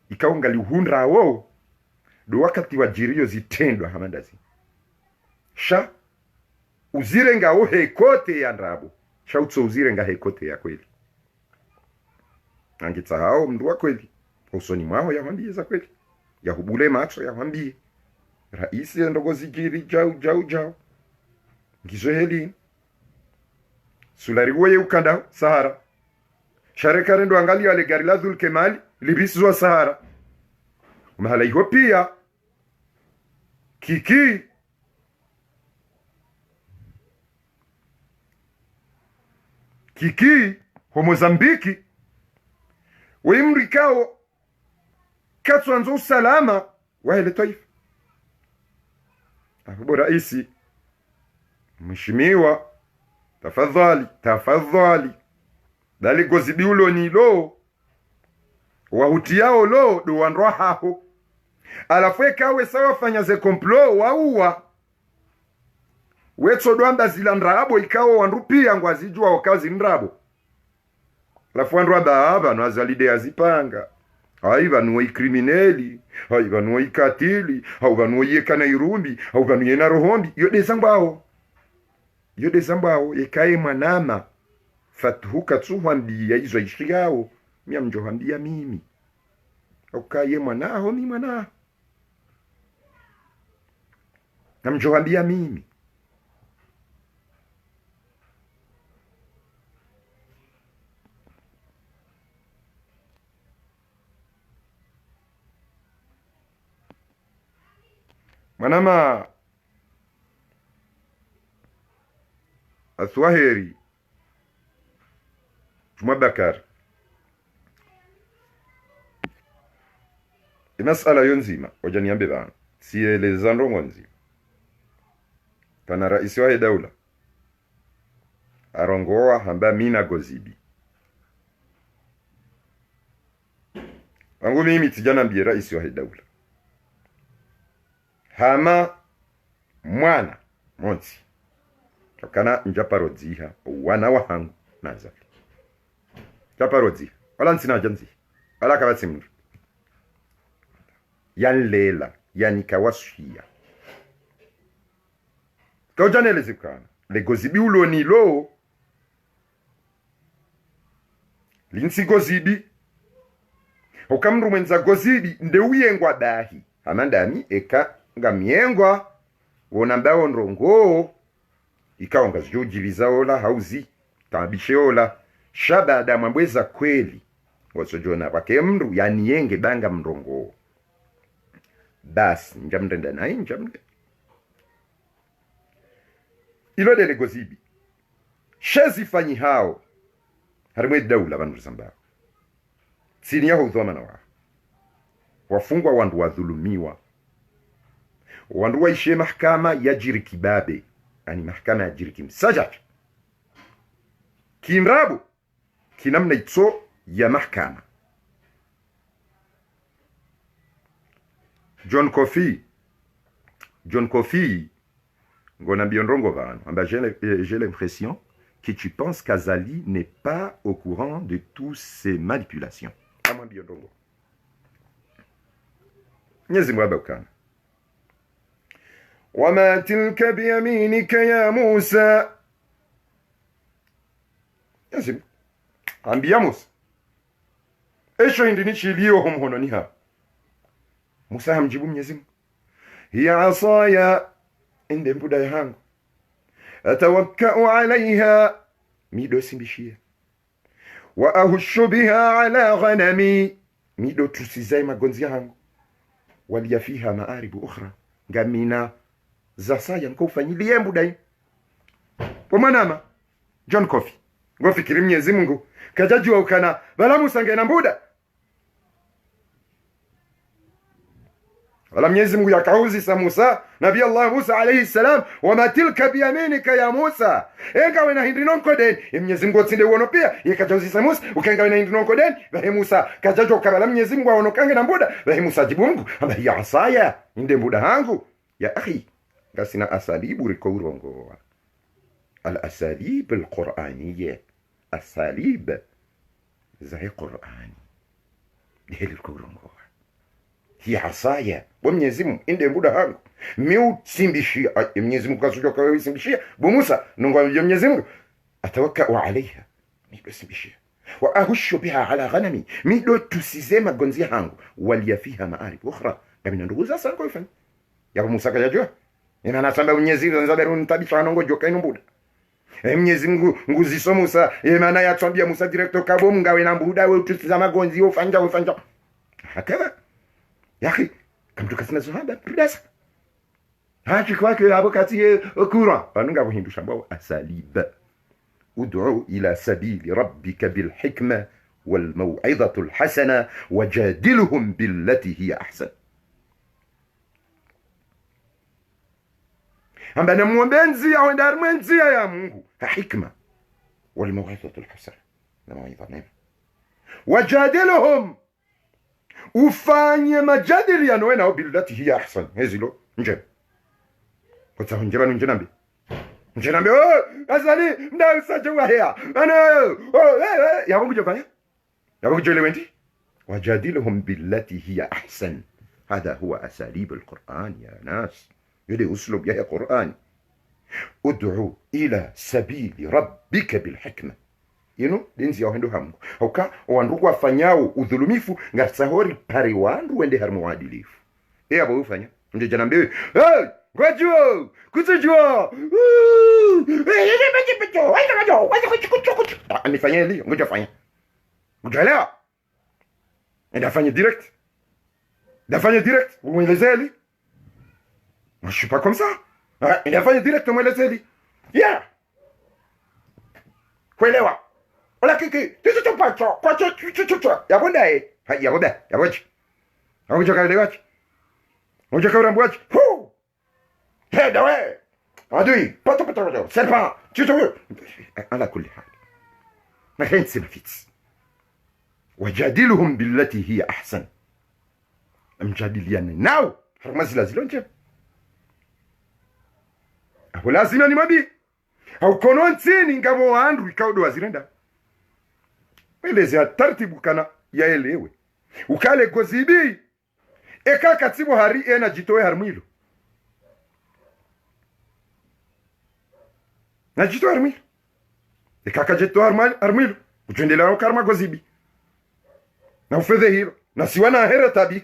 ikaungali uhundra wo do wakati wa jirio zitendwa hamandazi sha uzirenga o hekote ya ndabo sha utso uzirenga hekote ya kweli angitsa hao mndu wa kweli usoni mwao ya mwambie za kweli ya hubule macho ya mwambie rais ndogo zijiri jau ngizo heli sulari woye ukanda Sahara sharekare ndo angali ale gari la Dhul Kemali libisizwa Sahara mahala hiyo pia kiki ho Mozambiki weimrikao katwanzo usalama wa hele taifa abu raisi mheshimiwa tafadhali dali gozibi ulo ni lo wahutiao lo do wandwa haho alafu kawe sawa fanya ze complot waua wetso dwanda zila ndrabo ikawo wandupia ngwazijwa wakazi ndrabo alafu wandwa baaba no azalide azipanga aiva nuwe krimineli aiva nuwe katili aiva nuwe yekana irumbi aiva nuwe na rohombi yo desambao yekaye mwanama fatuhuka tsuhwambia izo ishigao mia mjohambia mimi okaye mwanaho mi mwana na mjohambia mimi mwanama aswaheri Juma Bakar masala yonzima wajaniambe bana sieleza ndongo nzima pana rais wa daula arongoa hamba mina gozibi wangu mimi tijana mbie rais wa daula hama mwana monti kana njaparodziha wana wa hangu naza japarodzi wala nsina janzi wala kabatsi mndu yanlela yanikawashia kaujanele zikana le gozibi ulo ni lo linsi gozibi okamru mwenza gozibi nde uyengwa dahi amandani eka ngamiengwa wona mbao ndrongo ikaonga zujiliza ola hauzi tabishe ola shabada mwambweza kweli wasojona wake mru yaniyenge banga mrongo basi njamndenda naye njamde ilo dele gozibi shezi fanyi hao harimwe daula vandu zambao sini yaho udhoma na wafungwa wandu wadhulumiwa wandu waishe mahkama ya jiri kibabe ani mahkama ya jiri kimsajat kinrabu kinamna itso ya mahkama John Kofi ngona biondrongo vano amba j'ai l'impression que tu penses qu'Azali n'est pas au courant de toutes ces manipulations ama biondrongo nyezi mwaba ukana wama tilka biyaminika ya Musa nyezi ambia Musa esho indini chilio homhono ni ha Musa hamjibu Mwenyezi Mungu hiya asaya inde mbuda yangu atawakkau alaiha mido simbishia wa ahushu biha ala ghanami mido tusizai magonzi yangu waliya fiha maaribu ukhra ngamina zasaya nkaufanyilie mbudai pomanama John Kofi ngofikiri Mwenyezi Mungu kajajua ukana bala Musa ngena mbuda wala Mwenyezi Mungu yakauzisa Musa nabii Allah Musa alayhi salam wama tilka biyaminika ya Musa enga wena hindi nonko den Mwenyezi Mungu tsinde wono pia yekajauzisa Musa ukenga wena hindi nonko den bahe Musa kajajo kabala Mwenyezi Mungu awono kange na mbuda bahe Musa jibu Mungu amba ya asaya inde mbuda hangu ya akhi ngasina asalibu rikourongo al asalib al qur'aniyya asalib zai qur'ani diheli rikourongo hiya asaya bo Mwenyezi Mungu inde mbuda hangu miu simbishia Mwenyezi Mungu kasujo kwa simbishia bo Musa nungo Mwenyezi Mungu atawakkau alaiha mido simbishia wa ahushu biha ala ghanami mido tusizema gonzi hangu waliya fiha ma'arib ukhra kamina nduguza sana kwa ifani ya Musa kajajua ina nasamba Mwenyezi Mungu nzaberu ntabisha nongo joka ino mbuda Mwenyezi Mungu nguziso Musa maana yatwambia Musa director kabo ngawe na mbuda we tusizama gonzi ufanja hakika yaki kamtuka sina sahaba pridasa hachi kwake abo kati okura banunga buhindusha mbao asalib ud'u ila sabili rabbika bil hikma wal maw'izati al hasana wajadilhum billati hiya ahsan amba na muombenzi au ndarmenzi ya Mungu hikma wal maw'izati al hasana na maw'idha nema wajadilhum ufanye majadiliano wewe nao billati hiya ahsan hezilo nje kwa njema njenambe njenambe azali mda sajewa hea ana yabo kujofanya yabo kujolewenti wajadilhum billati hiya ahsan hada huwa asalib alquran ya nas yule uslub ya Qur'an ud'u ila sabili rabbika bilhikma yino dinzi yao hendo hamu hauka wandugu wafanyao udhulumifu ngasahori pari wandu wende harmu wadilifu abo ufanya nje janambe Gwajuo! Kutujua! Nifanye hili, ngoja fanya. Ngoja ndafanya direct. Ndafanya direct, umweleze hili. Je suis pas comme ça. Ndafanya direct, umweleze hili. Yeah! Kuelewa. Ola kiki, tisu chupacho, kwa chuchuchuchu. Yabunda eh. Yabunda, yabochi. Ngoja kaelewachi. Ngoja kaurambuachi. Hey, dawe! Adui, pato, serpent, tutu! Ala kulli hal. Ma khaint sinafits. Wajadiluhum billati hiya ahsan. Amjadiliana nao. Harmazi lazilo nje. Apo lazima ni mabi. Au kono ntini ngabo wandu ikaudo wazirenda. Weleze ya tartibu kana yaelewe. Ukale gozibi. Eka katibu hari ena jitowe harmilo. Najito armilo ikaka jeto armilo kuchendela karma gozibi na ufedhe hilo na siwana hera tabi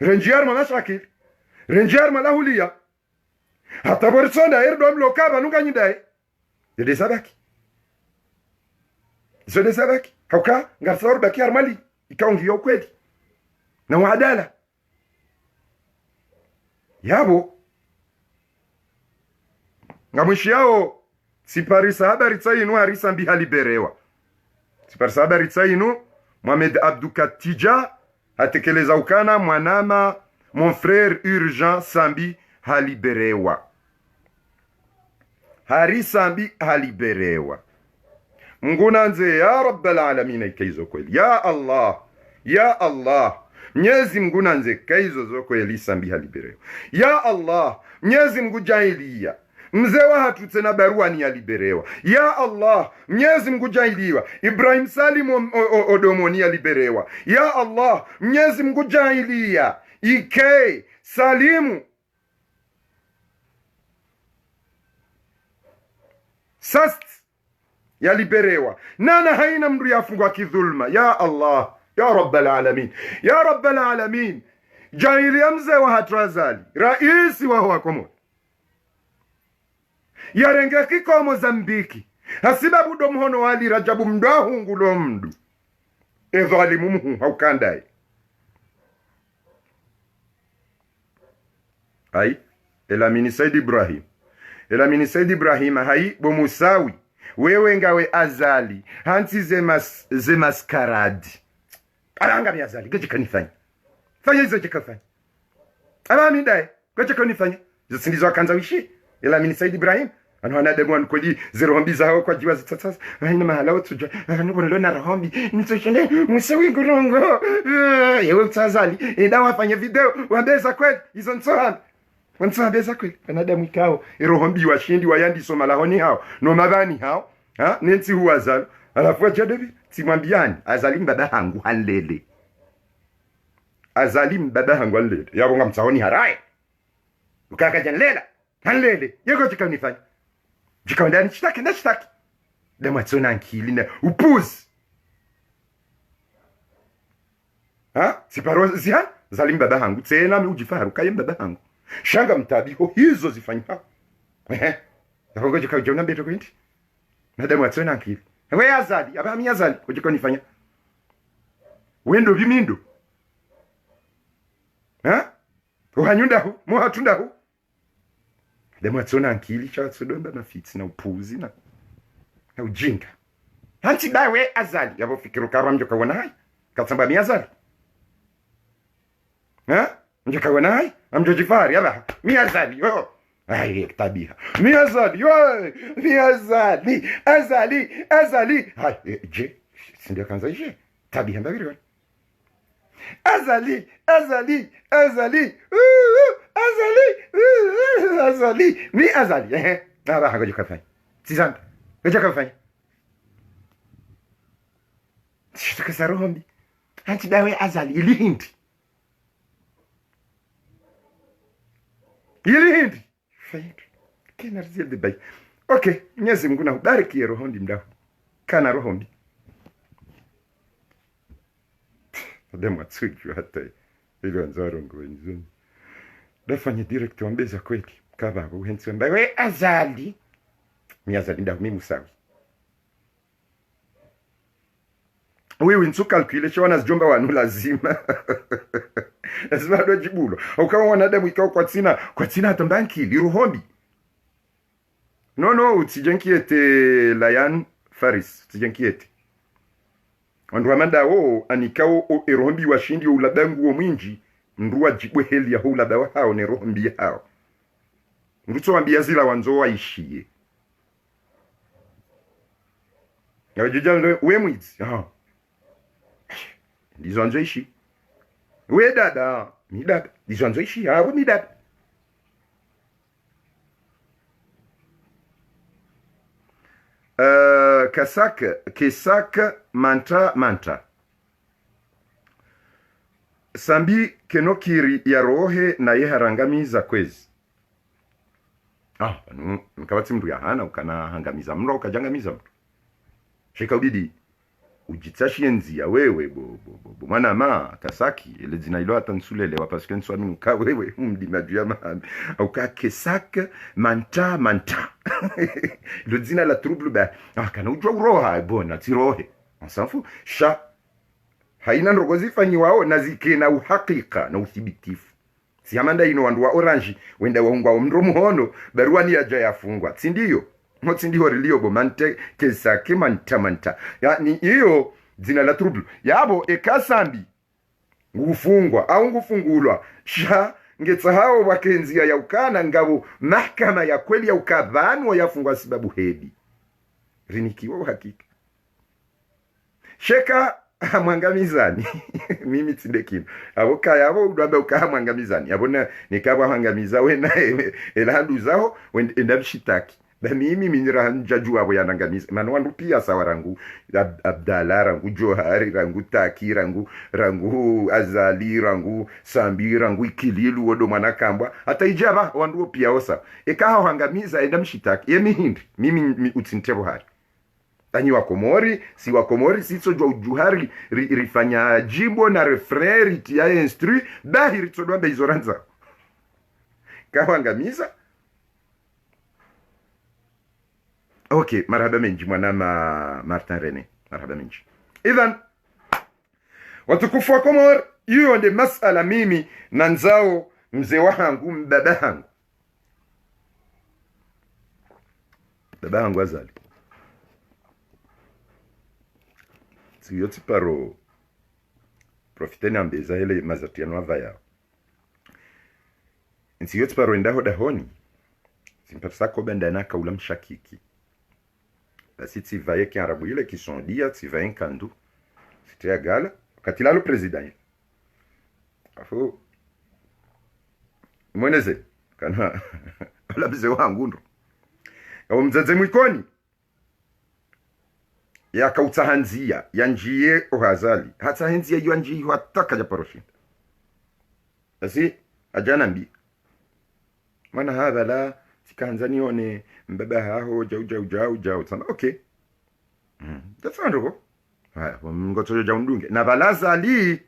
renjiar mana shakil renjiar mala hulia hata borsonda erdo mlokaba nunga nyidai de sabaki zode sabaki hauka ngarsor baki armali ikaongi yokweli na waadala yabo ngamushi yao siparisa habari tsainu harisa mbi haliberewa siparisa habari tsainu Mohamed Abdou Katija atekeleza ukana mwanama mon frère urgent Sambi haliberewa harisa mbi haliberewa Mnguna nze ya rabbal alamin ikaizo kweli ya Allah Mwenyezi Mungu nanze kaizo zo kweli Sambi haliberewa ya Allah Mwenyezi Mungu jailia mzewa hatutse na barua ni aliberewa ya Allah Mwenyezi Mungu jailiwa Ibrahim Salim Odomoni aliberewa ya Allah Mwenyezi Mungu jailia Ike Salimu Sast yaliberewa nana haina mndu yafungwa kidhulma ya Allah ya rabbal alamin jailia mzewa hatrazali raisi wa huwa komo yarenge kiko Mozambiki hasibabu domhono wali Rajabu mdahungulo mdu ezalimu muhu haukandai ai elamini Said Ibrahim hai bomusawi wewe ngawe azali hanti ze maskaradi aranga mi azali geje kanifanya fanya hizo chekafanya aba midai kwacha konifanya zisindizo akanza wishi ila mini Said Ibrahim ano anadamu ankoli zero mbi zao kwa jiwa zitatasa ina mahala watu anubona lona rahombi nitsoshende musewi ngurongo yewe mtazali enda wafanya video wabeza kweli hizo nsohana wantsabeza kweli anadamu ikao irohombi washindi wayandi soma lahoni hao no mabani hao ha nensi huwazalo alafu ajadevi timwambiani azalim baba hangu hanlele azalim baba hangu hanlele yabonga mtsaoni harai ukaka janlela hanlele yego chikanifanya jikawandani chitaki na chitaki dema tsona nkili na upuzi ha siparo ziha zalim baba hangu tsena mi ujifaharu kayem baba hangu shanga mtabiho hizo zifanyika yakongo jikawjona beto kwinti na dema tsona nkili we azali abami azali ujikonifanya wendo bimindo ha uhanyundahu muhatundahu dema tsona nkili cha tsodomba mafitsi na upuzi na ujinga hanti dawe azali yabo fikiru karwa mjoka wanai katsamba mi azali ha mjoka wanai amjojifari yaba mi azali yo ai tabia mi azali yo mi azali azali hai je sindio kanza je tabia mbabiri azali mi azali aba hago jikafanya sizanda jikafanya shitaka rohombi anti dawe azali ilihindi fayet kena rizia de bay okay Mwenyezi Mungu na ubariki rohondi mdao kana rohombi dema tsuju hata ile nzaro ngwenzi dafanya direct wambeza kweli kaba uhensi mbawe azali mi azali nda mimi musawi wewe nsu calcule shona zijomba wanu lazima lazima ndo jibulo ukawa wanadamu ikao kwa tina atambanki liruhombi no utijenkiete Layan Faris utijenkiete wandu amanda anikao erohombi washindi uladangu mwinji nduwa jibwe heli ya ulada hao ne rohombi hao nduto wambia zila wanzo waishie ya jijalo we mwizi ndizo wanzo ishi we dada mi dada ndizo wanzo ishi hapo mi dada kesaka manta sambi kenokiri ya rohe na ye harangamiza kwezi nkabati mtu ya hana ukana hangamiza mro ukajangamiza mtu shika ubidi ujitsashi enzi ya wewe bo mwana ma kasaki ile zina ilo hata nsulele wa parce que nswa minu ka wewe mdi majua ma au ka kesaka manta le zina la trouble ba kana ujwa roha bona tirohe on s'en fout sha haina nrogozi fanyi wao na zikena uhakika na uthibitifu si amanda ino wandu wa orange wenda waungwa mndro muhono barua ni aja yafungwa sindiyo motsindiho rilio bo mante kesake manta yani hiyo zina la trouble yabo ekasambi ngufungwa au ngufungulwa sha ngetsahao wakenzia ya ukana ngabo mahakama ya kweli ya ukadhanu yafungwa sababu hedi rinikiwa uhakika sheka hamwangamizani mimi tindekino abo kaya abo udamba ukahamwangamizani abona nikaba hangamiza wena elandu zao wenda bishitaki ba mimi minira njaju abo yanangamiza manwandu pia sawa rangu Abdalla rangu Johari rangu Taki rangu Azali rangu Sambi rangu Ikililu wodo manakambwa hata ijaba wandu pia osa ekaha hangamiza enda mshitaki yemi hindi mimi utintebo hari tanyi wakomori si sojwa ujuhari rifanya jimbo na refrain ya instru bahi ritodwa bezoranza kahangamiza. Okay, marhaba menji mwanama Martin René, marhaba menji. Idhan watukufu wa Komor, hiyo ndio masala mimi na nzao mzee wangu baba yangu azali siyoti paro profiteni ambeza ile mazatiano avaya nsi yote paro ndaho dahoni simpatsa ko benda na kaula mshakiki basi tsivaye ki arabu ile qui sont dia tsivaye kandu c'était égal katila le président afu mweneze kana la mzee wangu ndo au mzee mwikoni ya kautsahanzia ya njie ohazali hata hanzia yu njie hataka ja paroshinda basi ajana mbi mana hadha la sikanza nione mbaba haho jau sana okay that's wonderful haya ngoto ja undunge na balaza ali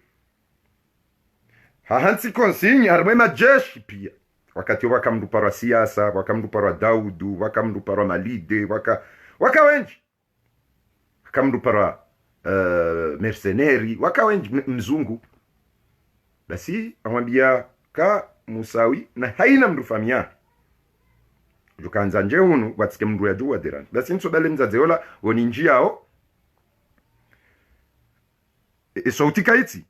hahansi konsinya harmwe majeshi pia wakati wakamduparwa siasa wakamduparwa Daudu wakamduparwa Malide waka wengi wakamduparwa mercenary waka wengi mzungu basi amwambia ka Musawi na haina mndu famia jukanza nje hunu watike mndu ya duwa derani basi nso bale mzazeola woni njiao sauti kaiti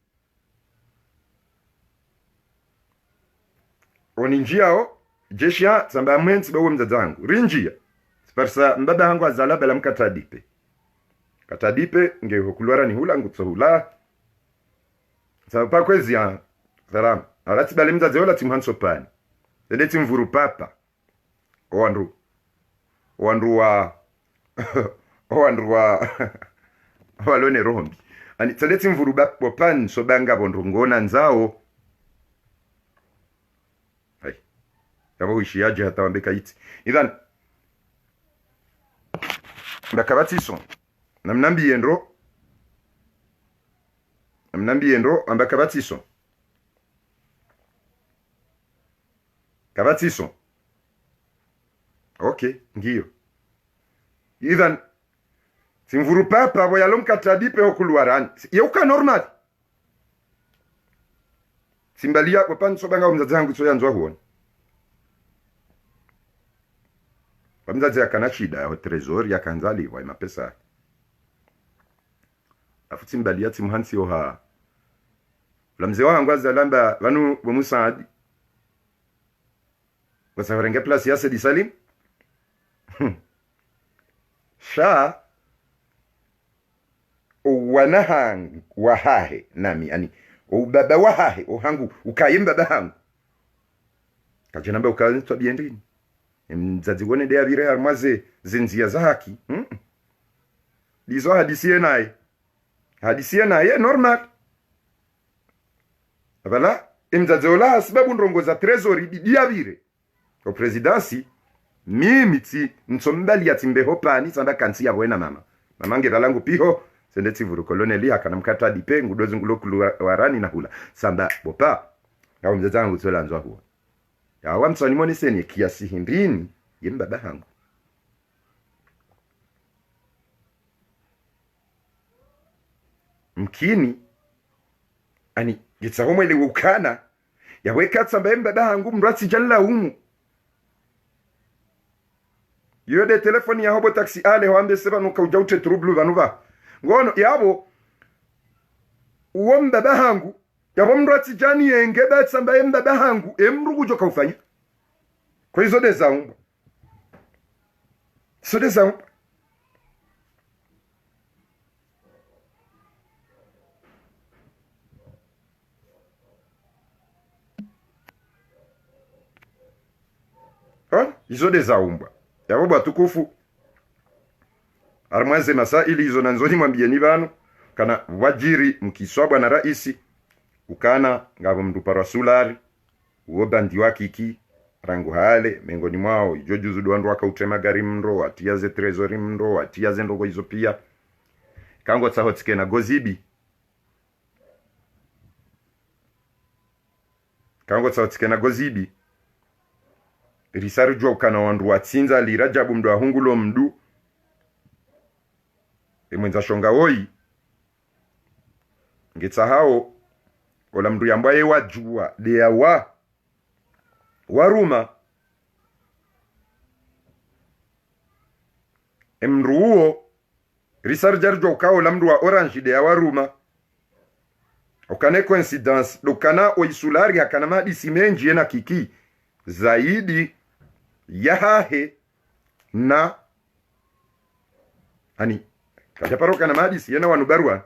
woni njiao jesha tsamba mwenzi bawo mzazangu rinjia sparsa mbaba hangu azala bela katadipe nge hokulwara ni hula ngutsohula sapa kwezi ya salam alati bale mzazeola timhanso pani dede timvuru papa owandu wa walone rombi ani tsaleti mvuru bapa pani so banga bondo ngona nzao hai yabo ishiaje hata wambeka iti idhan mbakabatiso namnambiye ndro ambakabatiso kabatiso okay ngiyo idhan simvuru papa boyalom katadipe okulwarani yeuka normal simbalia kwa sobanga mzazangu so yanzwa huoni mzazi akana shida ya trezor ya kanzali wa mapesa afu simbalia timhansi oha la mzee wangu azalamba vanu bomusaadi wasafarenge place ya Sedi Salim sha wanahang wahahe nami yani ubaba wahahe ohangu ukayimba bahangu kajenamba ukazitwa biendini mzazi wone de abire armaze zinzia za haki lizo hadisie naye normal abala mzazi ola sababu ndongoza trezori bidiabire o presidency mimi ti nsombali yatimbe hopani sanda kansi ya wena mama nge balangu piho sendeti vuru koloneli akana mkata dipe ngudozi nguloku warani na hula samba bopa ngao mzazangu tsola nzwa huo ya wamtsani moni seni kiasi hindini yembaba hangu mkini ani gitsahomwe le ukana ya weka tsamba yembaba hangu mratsi jalla umu yode telefoni ya hobo taxi ale wambe seba nuka ujaute trublu vanuva ngono yabo uomba bahangu yabo mrati jani yenge batsamba emba bahangu emrugu joka ufanya kwa hizo de zaumba so de zaumba hizo de zaumba yabo batukufu armwaze masaili hizo nanzoni mwambieni banu kana wajiri mkiswabwa na raisi ukana ngabo mdupa rasulari uobandi wakiki rangu hale mengoni mwao ijojuzu duandu waka utema gari mndo atiaze trezori mndo atiaze ndogo hizo pia kango tsahotike na gozibi risaru jwa ukana wandu watsinza lirajabu mdo ahungulo mdu mwenza shonga woi ngitsa hao ola mdu yambaye wajua dea waruma emruo risaru jarjo ukao la mdu wa orange dea waruma okane coincidence dokana oisulari hakana madisi menji ena kiki zaidi ya hahe na ani kajaparoka na mahadisi yana wanubarua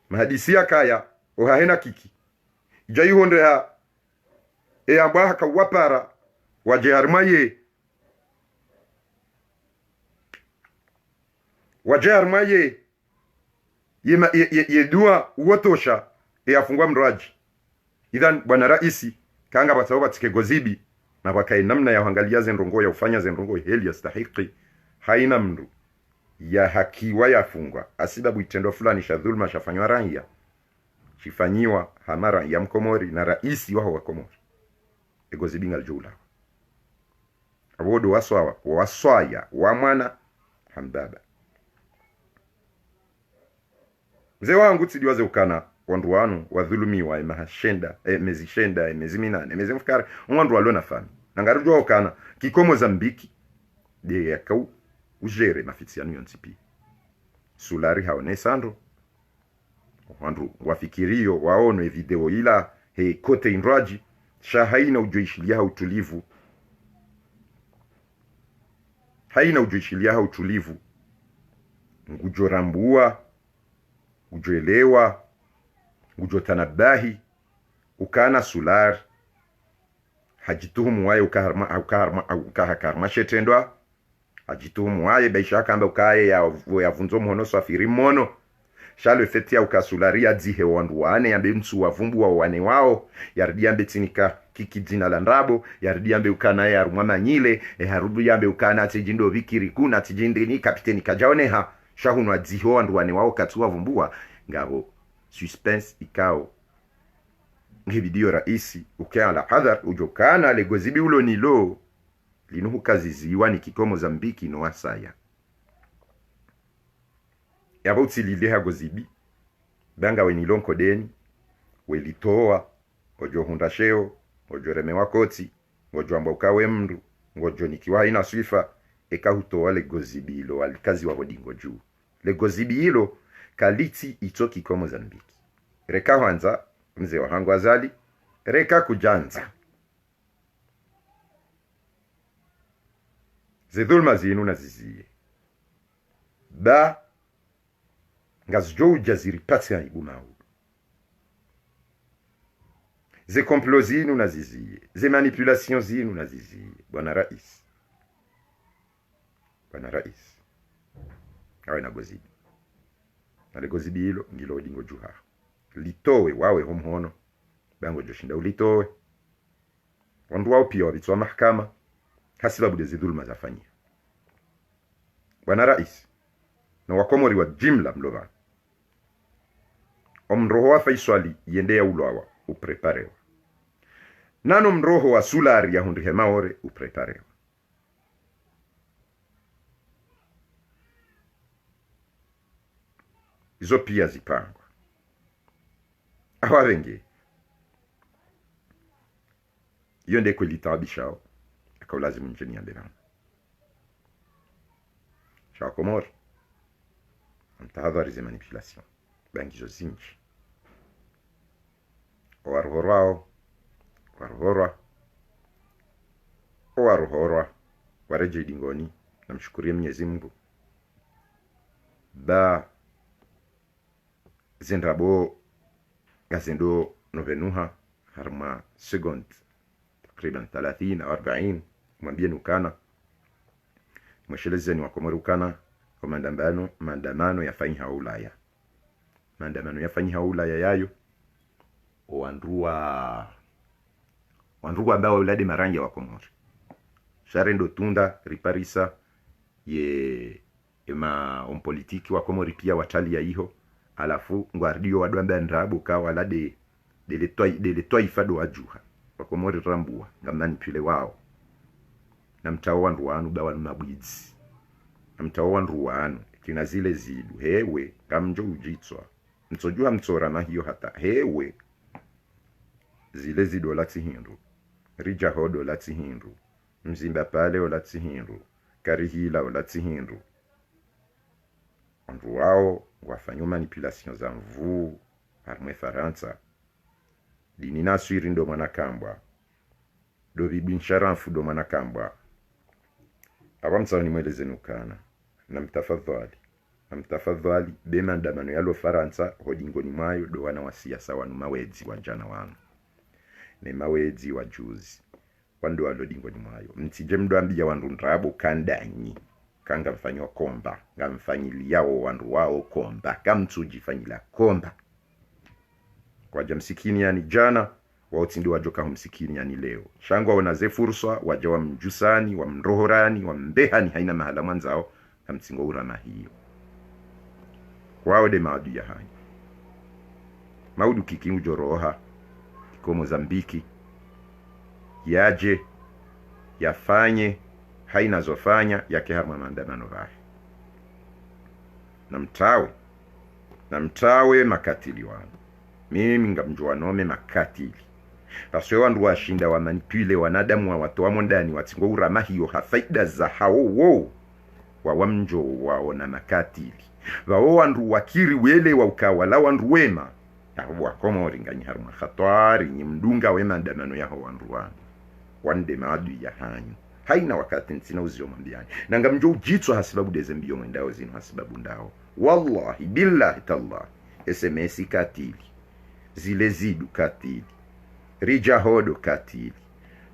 mahadisi yakaya ohahena kiki jayihonde ha amba hakawapara wajeharmaye yedua uotosha afungwa mraji idhan bwana raisi kanga batao batike gozibi na wakae namna ya uangalia zendrongo ya ufanya zendrongo heli yastahiki haina mndu ya hakiwa yafungwa asibabu itendo fulani sha dhulma shafanywa raia shifanyiwa hamara ya mkomori na raisi wao wa Komori egozibi ngaljula abodo waswaya wa mwana hambaba mzee wangu tidiwaze ukana wandu wanu wadhulumiwa emahashenda mezishenda emeziminane mezimfukara wandu walona fami nangarujwa ukana kikomo Zambiki de yakau ujere mafitiano yonsipi sulari haone sando wandu wafikirio waone video ila kote inraji haina ujoishilia utulivu ngujorambua ujoelewa ujotanabahi ukana sular hajituhumu wae ukaharma shetendwa hajituhumu wae baisha kamba ukaye ya vunzo mhono safiri mono shalo efetia ukasularia dzihe wandu wane yambe msu wavumbu wa wane wao yardi yambe tinika kiki dzina landrabo yardi yambe ukana ya rumama nyile harubu yambe ukana tijindo vikiri kuna tijindini kapiteni kajaoneha shahunwa dzihe wandu wane wao katuwa vumbua ngabo suspense ikao ngibidio raisi ukiala hadhar ujokana legozibi ulo nilo linuhu kaziziwa ni kikomo Zambiki no wasaya yaba utilileha gozibi banga wenilonko deni welitoa ojo hundasheo ojo remewa koti ojo amba ukawe mndu ojo nikiwa ina swifa ekahutoa legozibi ilo walikazi wa hodingo juu legozibi ilo kaliti itoki komo Zambiki reka wanza mzee wa hangu azali reka kujanza zedhulma zinu na zizie ba ngazjo ujaziri pati ya ibu maudu ze complot zinu na zizie ze manipulation zinu na zizie bwana rais awe na gozibi na legozibi hilo ngilo odingo juha litowe wawe homhono bango joshinda ulitowe wandu wao pia wabitwa mahakama hasibabu de dhulma zafanyia bwana rais na wakomori wa jimla mlova omroho wa faiswali yende ya uloawa upreparewa nano mroho wa sulari ya hundi hemaore upreparewa izo pia zipangwa awavenge iyo ndeko litabishao akaulazimu njeni ya mbelana shao Komori mtahadhari ze manipulation bangizo zinji waruhorwa wareje dingoni na mshukurie Mwenyezi Mungu ba zendrabo gazendo novenuha harma second takriban 30 au 40 mwambie nukana mweshelezeni wa Komori ukana kwa maandamano yafanyiha Ulaya yayo wandruwa ambao ulade maranja wa Komori sharendo tunda riparisa ema politiki wa Komori pia watali ya iho alafu ngwardio wadwamba ndrabu kawa lade de ifado wajuha wa Komori rambua ngamanipule wao na mtao wandu wanu bawa mabwizi na mtao wandu wanu kina zile zidu hewe kamjo ujitswa mtsojua mtsora na hiyo hata hewe zile zidu lati hindu rija hodo lati hindu mzimba pale lati hindu karihila lati hindu wandu wao wafanyo manipulation za mvu harmwe Faransa dini naswiri ndo mwanakambwa do bibinsharafu do manakambwa awamsawa ni mweleze nukana na mtafadhali bema ndamano yalo Faransa hodingoni mwayo do wana wa siasa wanu mawezi wa jana wanu ne mawezi wa juzi wando walo dingoni mwayo mtije mdoambia wandu ndrabo kandanyi kanga mfanyo komba ngamfanyili yao wandu wao komba kamtuji fanyila komba kwa jamsikini yani jana waotindi wajoka humsikini yani leo shangwa wanaze fursa waja wa mjusani wa mrohorani wa mbehani haina mahala mwanzao kamtsingo urama hiyo wao de maadu ya hani maudu kikingu joroha kiko Mozambiki yaje yafanye haina zofanya yake hama maandamano rahi na mtawe makatili wanu mimi ngamjua nome makatili paswe wandu washinda wa manipule wanadamu wa watu wa mondani watingo urama hiyo hafaida za hao wo wa wamjo waona makatili wao wandu wakiri wele wa ukawala wandu wema wa komori ngani haruma khatwari ni mdunga wema ndamano yaho wandu wanu wande maadu ya hanyu haina wakati ntina uzio mambiani na ngamjo ujitwa hasibabu dezembio mwendao zinu hasibabu ndao wallahi billahi tallah SMS katili zile zidu katili rijahodo katili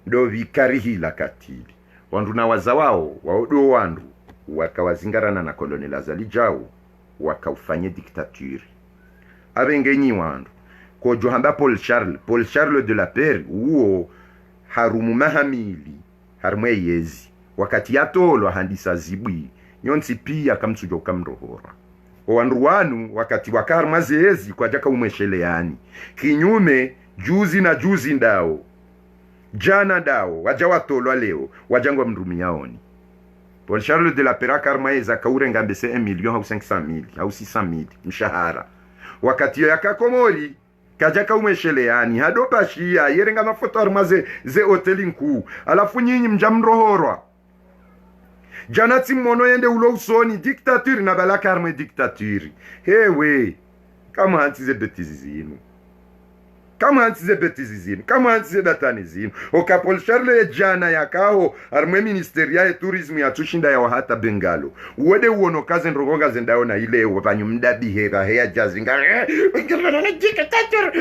do vikarihila katili wandu na wazawao waodo wandu wakawazingarana na kolonela zalijao wakaufanye diktaturi abengenyi wandu kojo hamba Paul Charles de la Pere uo harumu mahamili harumwe yezi wakati yatolo handisa zibwi nyonsi pia kamsujo kamrohora wandu wanu wakati wakarma zezi kwa jaka umeshele yani kinyume juzi ndao jana ndao waja watolo leo wajangwa mrumi yaoni Paul Charles de la Pere karma eza kaure ngambese 1 million au 500,000 au 600,000 mshahara wakati yakakomori kajaka umeshele yani hadopashia yerenga mafoto armaze ze hoteli nkuu alafu nyinyi mjamrohorwa janati mmono yende ulo usoni diktaturi na balaka arme diktaturi hewe kama hantize betizi zinu kama hantize batani zinu oka Paul Charles jana yakao arme ministeria ya tourism ya tushinda ya wahata Bengalo uwede uono kaze nrogonga zendao na ile wapanyu mdabi hera hea jazinga diktator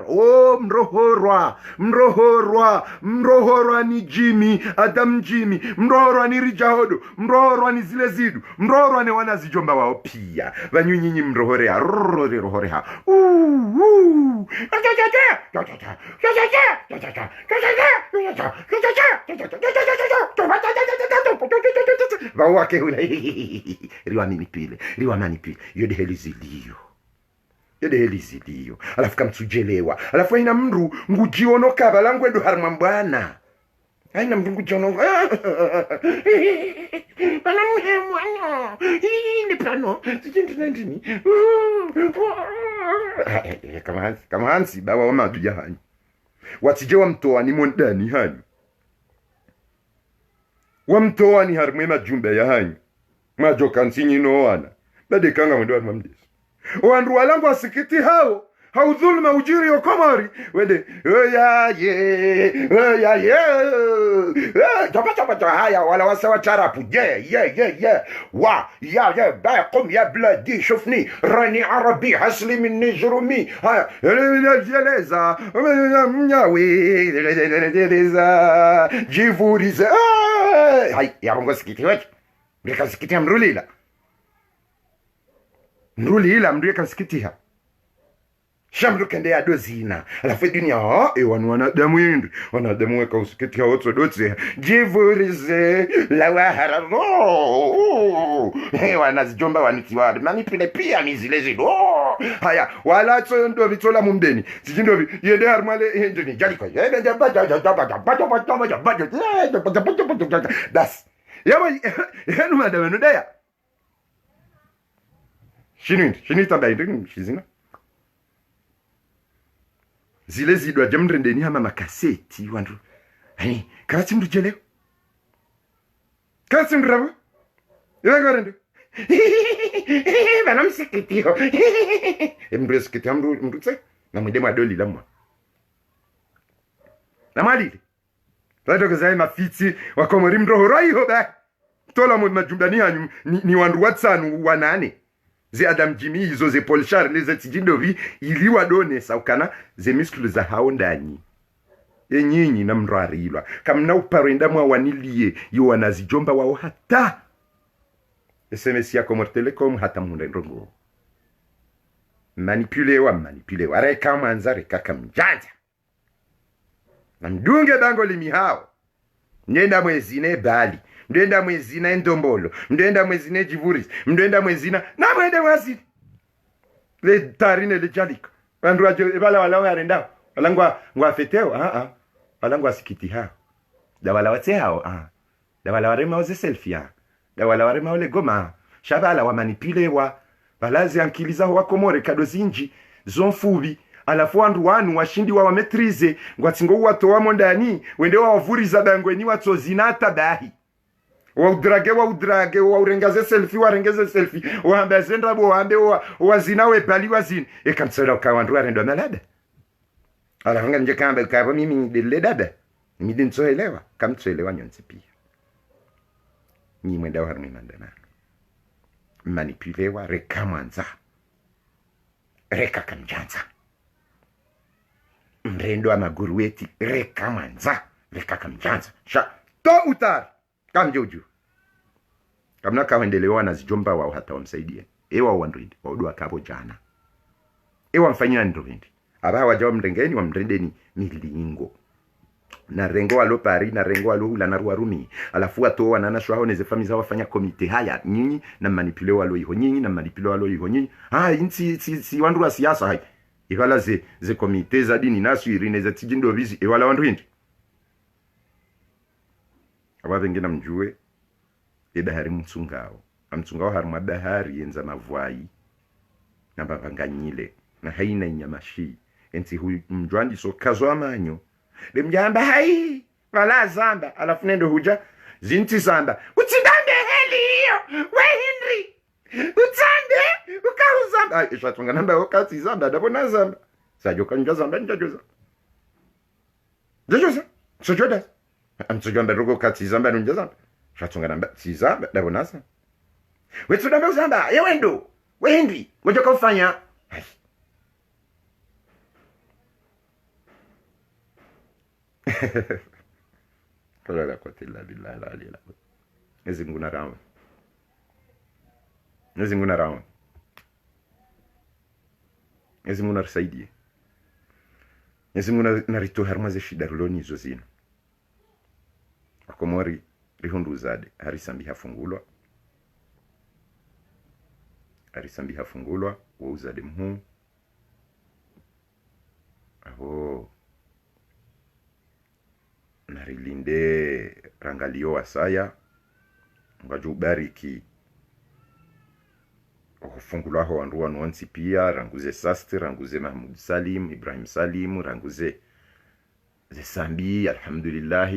oh mrohorwa ni Jimmy Adam Jimmy mrohorwa ni Rijahodo mrohorwa ni zile zidu mrohorwa ni wana zijomba wao pia vanyunyinyi mrohorea wawake hula riwa manipule yode helizilio alafu kamsujelewa alafu ina mru ngujiono kabalangu edu harma mbwana aina mru ngujiono bana mwana ni plano sijindini kama hansi bawa wama tujahani watije wamtoa ni mondani hani wamtoa ni harma majumbe ya hani majoka nsinyi no wana bade kanga mwendo harma mdesu wandu walangu wasikiti hao haudhulma ujiri yokomari wende chapa haya wala wasawa charapu باقم يا بلادي شوفني راني عربي حسلي من نجرمي هيا جليزا جيفوريزا هاي يا بونغو سكيتي وجه بريكا سكيتي مروليلا mndu yakasikitiha shamru kende ya dozina alafu dunia wanu wanadamu weka usikitiha otso dotse jivurize la wahara wanazijomba wanitiwari manipile pia mizile haya wala tso ndo vitola mumdeni zijindo yende harmale endeni jaliko das yaba yenu madamenu daya Shini tamba indini shizina zile zidwa jamrendeni hama makaseti wandu hani kasi mdu jeleo kasi mdu rabu yanga rende bana msikitio mdu sikitio mdu tse na mwende madoli lamwa na malile Rato kuzai mafiti wakomori mrohoro hiyo ba tola majumbani hanyu ni wandu watsanu wanane ze Adam Jimmy hizo ze Paul Charles ze Tijindovi ili wadone saukana ze miskulu za hao ndani nyinyi na mrarilwa kamna uparenda mwa wanilie yo wanazijomba wao hata SMS ya Comor Telecom hata mundenrongo manipulewa reka manzare kaka mjanja na mdunge bango limi hao ndenda mwezine Bali ndenda mwezina Ndombolo ndenda mwezine Jivuris ndenda mwezina na mwende mwazini le tarine le jalika bandu ajo wala warenda wala ngwa feteo wala ngwa sikiti hao da wala wate hao da wala warema oze selfie da wala warema ole goma shabala wa manipulewa balazi ankiliza wa Komore kado zinji zonfubi alafu andu wanu washindi wa wametrize ngwatsingo watoa mondani wende wa wavuriza bangweni watsozinata bahi wa udrage wa urengaze selfie warengeze selfie wa ambazenda bo ambe wa zinawe bali wazin ekamtsela ka wandu arendo malada ala hanga nje kamba ka mimi de dada mimi dintsoelewa kamtsoelewa nyonzi pia ni mwenda wa harmi mandana manipulewa rekamanza reka kamjanza mrendo wa magurueti rekamanza reka kamjanza sha to utar kamjoju kamna kaendelewa na zijomba wao hata wamsaidie ewa wandrindi waudwa kabo jana ewa mfanyina ndrovindi aba wajawa mrengeni wa mrendeni milingo na rengo alo pari na rengo alo hula na ruarumi alafu ato wanana shwao neze famiza wafanya komite haya nyinyi na manipulewa alo iho nyinyi na manipulewa alo iho nyinyi inti si wandu wa siasa hai iwala ze komite za dini nasu irine za tijindo vizi iwala wandu hindi aba vengena mjue bahari mtsungao amtsungao haruma bahari yenza mavwai na bavanganyile na haina inyamashi enti huyu mjwandi so kazo amanyo lemjamba hai wala zamba alafu nendo huja zinti zamba utindambe heli hiyo we Henry utande ukahuzamba ishatunga namba wakati zamba dabona zamba sajoka nja zamba njajoza sojoda amtsujamba rogo kati zamba nja zamba shatunga namba si zamba dabona zamba wetu namba zamba yewendo we Henry ngoja kufanya Kala kwa tilla billahi la ilaha ezinguna rawa ezinguna risaidie ezinguna narito harmaze shida ruloni zozino akomori rihunduzade harisambi hafungulwa wauzade mhu aho narilinde rangalio wasaya ngaju bariki ofungula ho wandu wanonsi pia ranguze Sasti ranguze Mahmud Salim Ibrahim Salim ranguze ze Sambi alhamdulillah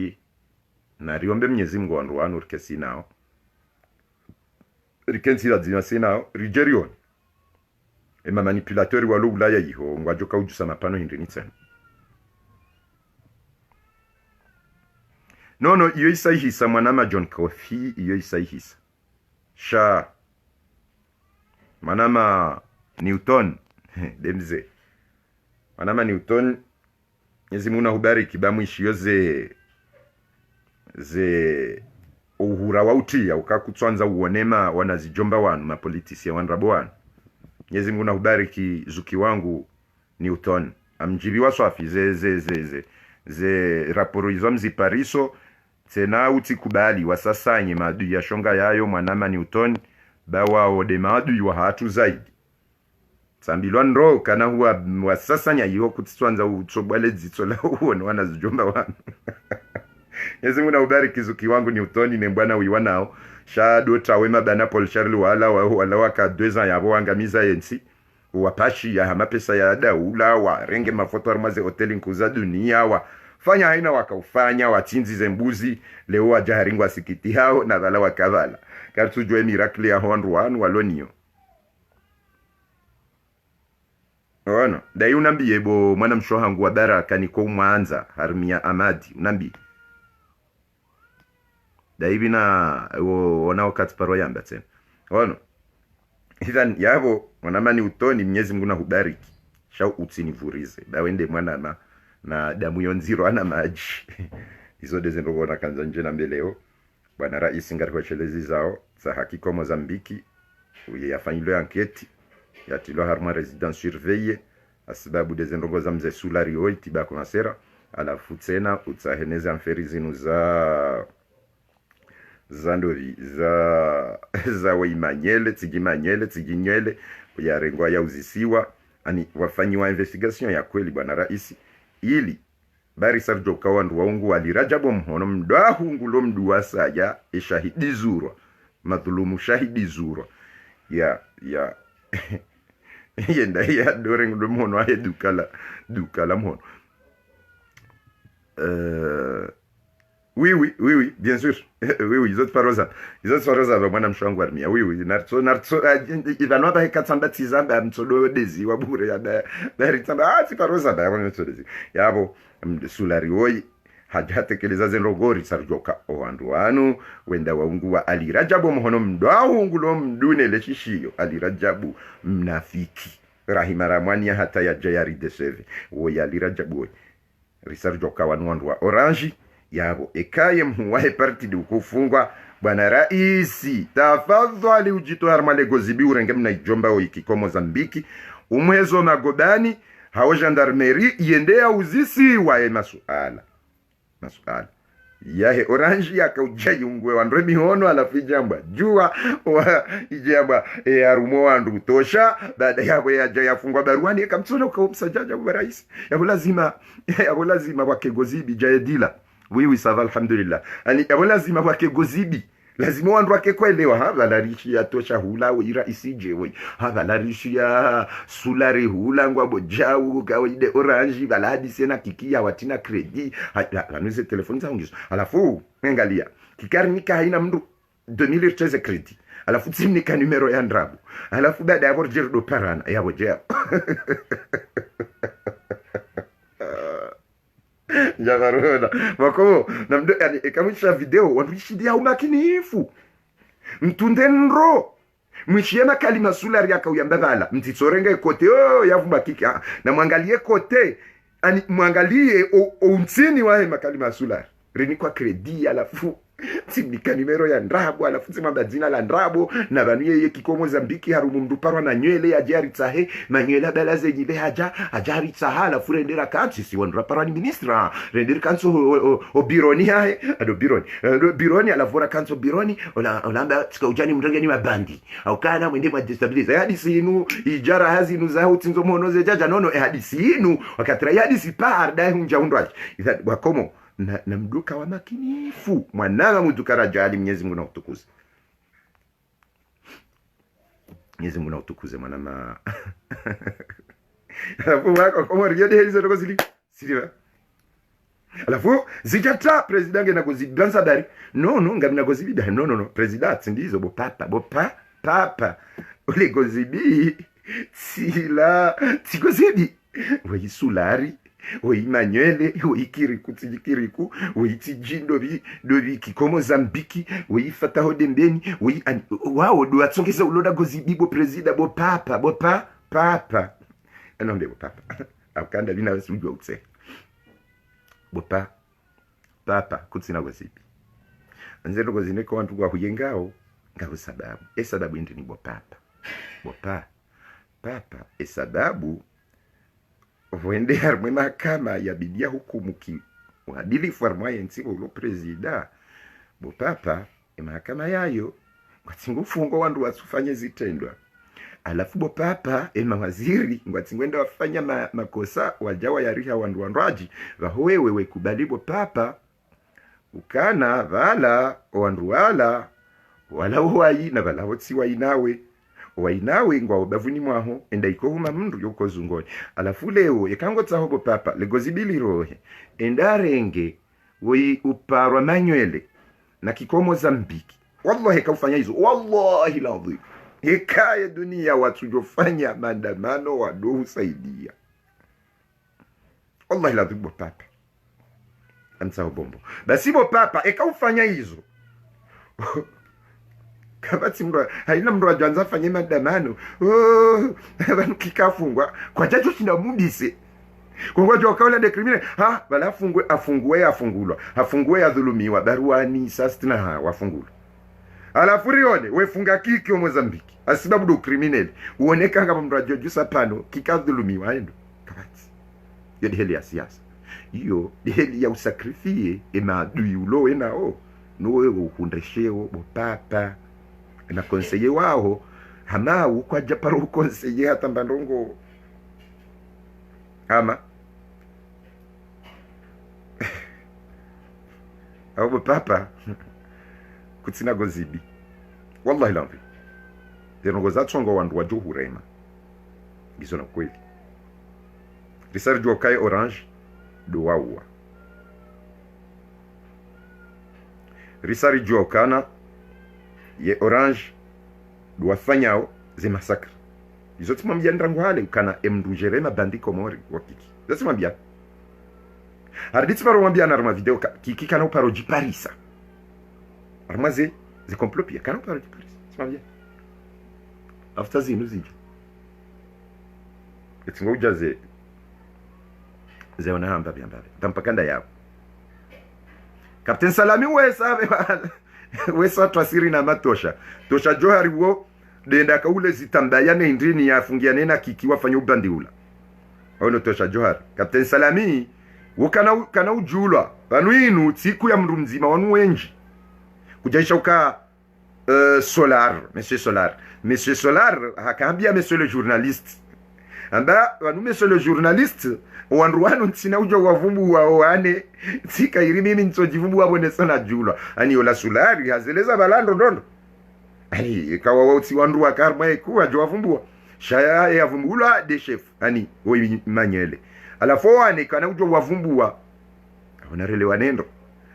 na riombe Mwenyezi Mungu wandu wanu rikesi nao rikensi la dinasi nao rigerion ema manipulatori walo ulaya yiho ngaju kaujusa mapano hindinitsen No, iyo isaihisa mwanama John Kofi, iyo isaihisa. Sha, mwanama Newton, demze. Mwanama Newton, nyezi muna hubari kibamu ishiyo ze uhura wautia, ukakutuanza uonema wanazijomba wanu, mapolitisi ya wanrabo wanu. Nyezi muna hubari kizuki wangu Newton, amjibi wa swafi, ze raporo izo mzipariso, tena uti kubali wasasanye madu ya shonga yayo mwanama Newton bawa ode madu wa hatu zaidi sambilwa nro kana huwa wasasanya yiho kutitwanza utsobwale zitsola huo wana zijomba wanu Yezi muna ubari kizuki wangu Newton ne mbwana wiwa nao shado tawema bana Paul Charles wala waka 2 ans yabo angamiza yensi wapashi ya mapesa ya daula wa renge mafoto armaze hoteli nkuza dunia wa fanya haina wakaufanya watinzi zembuzi leo wajaharingwa sikiti hao na vala wakavala kartujwe miracle ya honru wanu walonio Ono dai unambie bo mwana mshohangu wa Baraka niko Mwanza Harmia Amadi unambie dai bina wanao katparo yamba tena ono idhan yabo mwanamani utoni Mwenyezi Mungu na hubariki shau utsinivurize bawende mwana na damu yonziro ana maji hizo dezendogo na kanza nje na mbeleo bwana rais ngari kwa chelezi zao za hakiko Mozambiki yafanyilo anketi yatilo harma resident surveille sababu dezendogo za mze sulari oiti ba kuna sera alafu tena utsaheneza mferi zinu za zandovi za waimanyele tsiginywele ya rengwa ya uzisiwa ani wafanyiwa investigation ya kweli bwana rais ili bari sarjo kawandu waungu alirajabo mhono mdahungu lo mduwasa ya shahidi zurwa madhulumu shahidi zurwa ya yenda ya dorengu lo mhono ahe dukala mhono oui, bien sûr. Oui, ils autres paroles ba mwana mshwangu armia. Oui, narso ivanwa ba 400 ba mtsodo dezi wa bure ya ba ritamba ti paroza ba mwana mtsodo dezi. Yabo sulari oi hajatekeleza zenrogori sarjoka owandu wanu wenda waungu wa alirajabu mhono mdwaungu lo mdune leshishiyo alirajabu mnafiki rahimara mwanya hata ya jayari deseve wo ya alirajabu risarjoka wandu wa orange yabo ekaye mhuwahe partidi ukufungwa bwana raisi tafadhali ujito harmale gozibi urenge mna ijomba o ikiko Mozambiki umwezo magodani hao gendarmerie yendea uzisi wae masuala yahe orange yakauja yungwe wandre mihono alafijamba jua wa ijamba arumo wandu utosha baada yabo yaja yafungwa baruani akamtsona ukaumsajaja bwana rais yabo lazima wake gozibi jayedila. Oui, ça va, alhamdulillah. Ani lazima wake gozibi. Lazima wandu wake kuelewa. Hava la rishi ya tosha hula wira isije we. Hava la rishi ya sulari hula ngwa bojau kawaide orange baladi sena kikia watina kredi. Hanuze telefoni za ungizo. Alafu, mengalia. Kikarnika haina mndu 2013 kredi. Alafu timnika numero ya ndrabu. Alafu baada ya borjerdo parana. Ya bojea. Javarona makomo namdo yani kamisha video wanrishidia umakinifu mtundenro mwishiema kalima sulari yaka uyambabala mtitsorenge kote yavumba kika na mwangalie kote ani mwangalie unsini wae makalima sulari rini kwa kredi alafu timika numero ya ndrabo alafu timamba jina la ndrabo na banuye yekiko Mozambiki harumu mduparwa na nywele ya jari tsahe manywele balaze nyile hajari tsaha alafu rendera kansi si wandra parani ministra rendera kanso o bironi hae ado bironi alafu kanso bironi olamba tika ujani mrengeni mabandi au kana mwende mwa destabilize hadisi inu ijara hazinu za utinzo monoze jaja nono hadisi inu wakatra hadisi pa arda hunja undwaji wakomo na mduka wa makinifu mwananga mduka rajali Mwenyezi Mungu na utukuze Mwenyezi Mungu na utukuze mwanama alafu wako kama riode hizo ndogo siliwa alafu zijata president ngena kuzidansa dari no ngamina kuzibi no president ndizo bo papa ole gozibi sila tikozibi we sulari we Emmanuel we kiriku we tijindo dobi kiko Mozambiki we fata hodembeni we wao do atsongeza uloda gozibi bo president bo papa anombe bo papa akanda bina usujwa utse bo papa kutsina gozibi anzero gozine ko wantu kwa kujengao ngabo sababu ndi ni bo papa sababu wende harmwe mahakama ya bidia hukumu ki uadilifu harmwe yensibo ulo presida bo papa mahakama yayo ngwatingo fungo wandu wasufanye zitendwa alafu bo papa mawaziri ngwatingwenda wafanya makosa wajawa yariha wandu wandraji vahowewe wekubali bo papa ukana vala wandu wala huwayi na vala hotsi wainawe ngwa bavuni mwaho enda ikohuma mndu yoko zungoni alafu leo yekango tsaho bo papa legozibili rohe endarenge woi uparwa manywele na kiko Mozambiki wallahi kaufanya hizo wallahi lazim ikaye dunia watu jofanya maandamano wado husaidia. Wallahi la dhibo papa amsao bombo basi bo papa ikaufanya hizo kabati mro haina mro ajanza fanye maandamano abantu kikafungwa kwa jajo sina mubise kwa jua kaula de criminal bala afungwe adhulumiwa baruani sastina wafungulwa alafu rione wefunga kiki wa Mozambiki asibabu do criminal uoneka kama mro ajojusa pano kikadhulumiwa endo kabati yo heli ya siasa hiyo heli ya usakrifie maadui ulo enao nowe ukundesheo bo papa na konseye wao hamau kwa japaro konseye hata mbandongo ama au papa kutsina gozibi wallahi lambi zirongo zatsongo wandu wa johurema gizo na kweli risari jua kai orange do wawa risari jua kana ye orange do wafanyao ze massacre izoti mwambia ndrangu hale kana emdujerema bandiko mori wakiki zasi mwambia arditsi paro mwambia na rama video kiki kana uparo di parisa armaze ze complopia kana uparo di parisa mwambia after zinu ziji etingo ujaze ze ona hamba biambale tampakanda yao Captain Salami wesa twasiri na matosha tosha johari wo denda kaule zitambayane indrini yafungiane na kiki wafanya ubandiula ono tosha johari Captain Salami kana ujulwa banuinu tsiku ya mndu mzima wanu wenji kujaisha uka Monsieur Solar hakambia monsieur le journaliste amba wanu monsieur le journaliste wandu wanu ntsina ujo wavumbu wa oane tsika iri mimi nsojivumbu wabone sana julwa ani ola Solari hazeleza balando ndondo ani kawa wauti wandu wa karma ekuwa jo wavumbu shaya ya vumbula de chef ani oi manyele alafo ane kana ujo wavumbu onarelewa nendo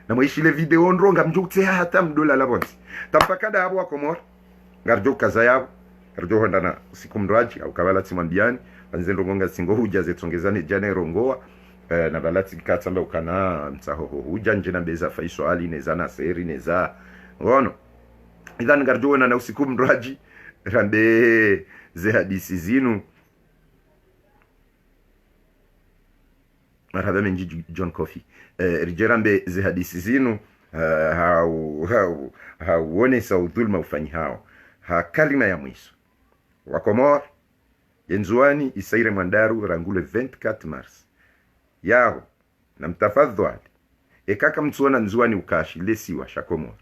na mwishile video ndronga mjukte hata mdola labonsi tampakanda hapo wa Komoro ngarjo kaza yabo ngarjo hondana siku mraji au kabala timambiani anzendo ngonga singo huja zetongezane jana rongoa na balati katamba ukana mtaho huja nje na beza faiso ali nezana seri neza ngono idhan ngarjo na usiku mraji rambe ze hadisi zinu marhaba menji John Coffee rijerambe ze hadisi zinu hauone sa udhulma ufanyi hao kalima ya mwisho wakomor yenzuani isaire mwandaru rangule 24 mars yao na mtafadhali ekaka mtuona nzuani ukashi lesi wa shakomor